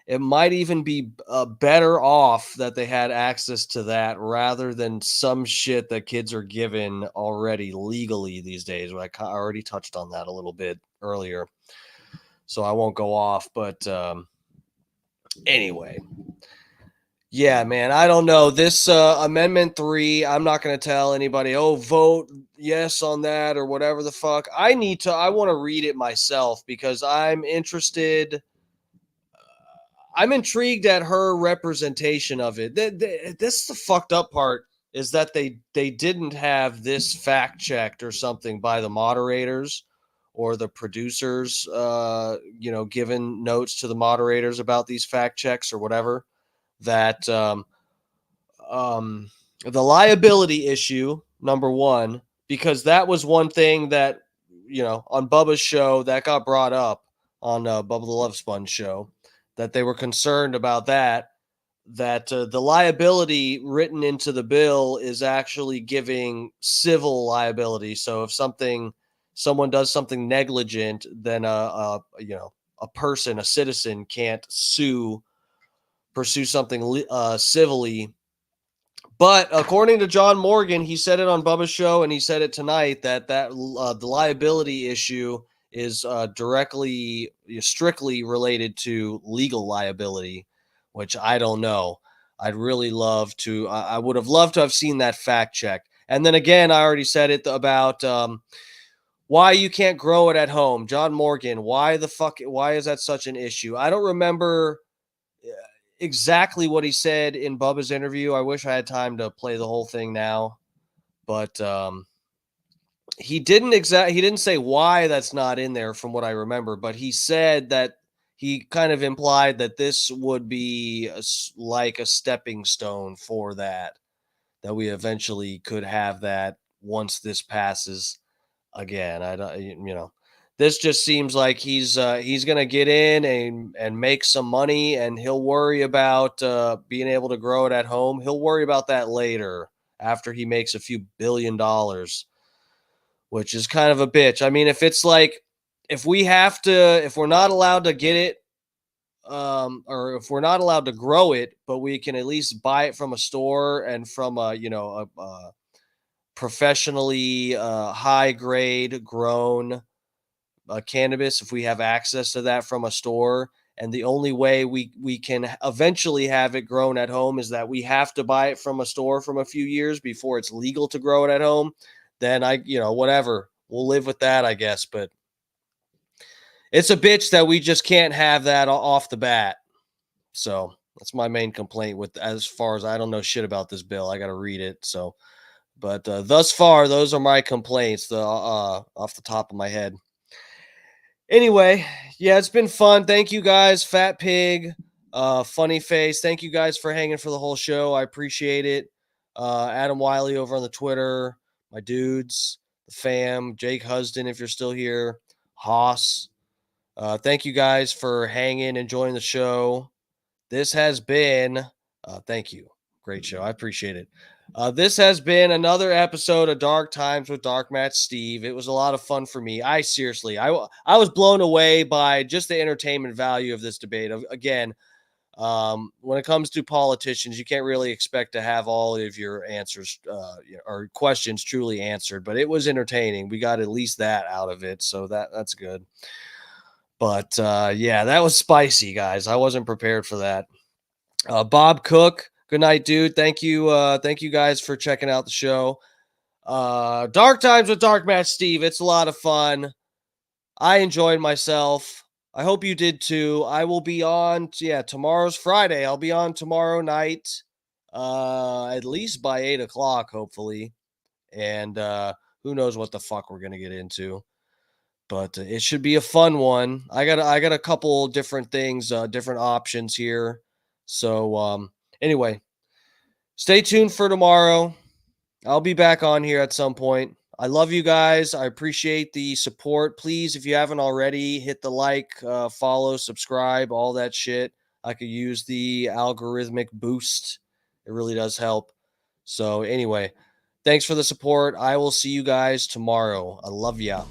it might even be better off that they had access to that rather than some shit that kids are given already legally these days. I already touched on that a little bit earlier, so I won't go off, but anyway. Yeah, man, I don't know. This Amendment 3, I'm not going to tell anybody, oh, vote yes on that or whatever the fuck. I want to read it myself because I'm interested. I'm intrigued at her representation of it. This is the fucked up part, is that they didn't have this fact checked or something by the moderators or the producers, giving notes to the moderators about these fact checks or whatever. That um, the liability issue, number one, because that was one thing that, on Bubba's show that got brought up on Bubba the Love Sponge show, that they were concerned about that the liability written into the bill is actually giving civil liability. So if someone does something negligent, then a person, a citizen can't pursue something civilly. But according to John Morgan, he said it on Bubba's show, and he said it tonight that the liability issue is strictly related to legal liability, which I don't know. I'd really love to. I would have loved to have seen that fact checked. And then again, I already said it about why you can't grow it at home. John Morgan, why the fuck? Why is that such an issue? I don't remember exactly what he said in Bubba's interview. I wish I had time to play the whole thing now, but he didn't say why that's not in there from what I remember, but he said that he kind of implied that this would be like a stepping stone for that we eventually could have that once this passes again. I don't, this just seems like he's gonna get in and make some money, and he'll worry about being able to grow it at home. He'll worry about that later after he makes a few $1 billion, which is kind of a bitch. I mean, if it's like, if we're not allowed to get it, or if we're not allowed to grow it, but we can at least buy it from a store and from a professionally high grade grown cannabis, if we have access to that from a store, and the only way we can eventually have it grown at home is that we have to buy it from a store from a few years before it's legal to grow it at home, then whatever, we'll live with that, I guess. But it's a bitch that we just can't have that off the bat. So that's my main complaint with, as far as, I don't know shit about this bill. I got to read it. So, but thus far, those are my complaints, off the top of my head. Anyway, yeah, it's been fun. Thank you guys, Fat Pig, Funny Face. Thank you guys for hanging for the whole show. I appreciate it. Adam Wiley over on the Twitter, my dudes, the fam, Jake Husden, if you're still here, Haas. Thank you guys for hanging, enjoying the show. This has been, thank you. Great show. I appreciate it. This has been another episode of Dark Times with Dark Match Steve. It was a lot of fun for me. I was blown away by just the entertainment value of this debate. Again, when it comes to politicians, you can't really expect to have all of your answers or questions truly answered, but it was entertaining. We got at least that out of it, so that's good. But yeah, that was spicy, guys. I wasn't prepared for that. Bob Cook, good night, dude. Thank you guys for checking out the show. Dark Times with Dark Match Steve. It's a lot of fun. I enjoyed myself. I hope you did too. I will be on, tomorrow's Friday. I'll be on tomorrow night, at least by 8 o'clock, hopefully. And who knows what the fuck we're gonna get into. But it should be a fun one. I got a couple different things, different options here. So anyway, stay tuned for tomorrow. I'll be back on here at some point. I love you guys. I appreciate the support. Please, if you haven't already, hit the like, follow, subscribe, all that shit. I could use the algorithmic boost. It really does help. So anyway, thanks for the support. I will see you guys tomorrow. I love ya.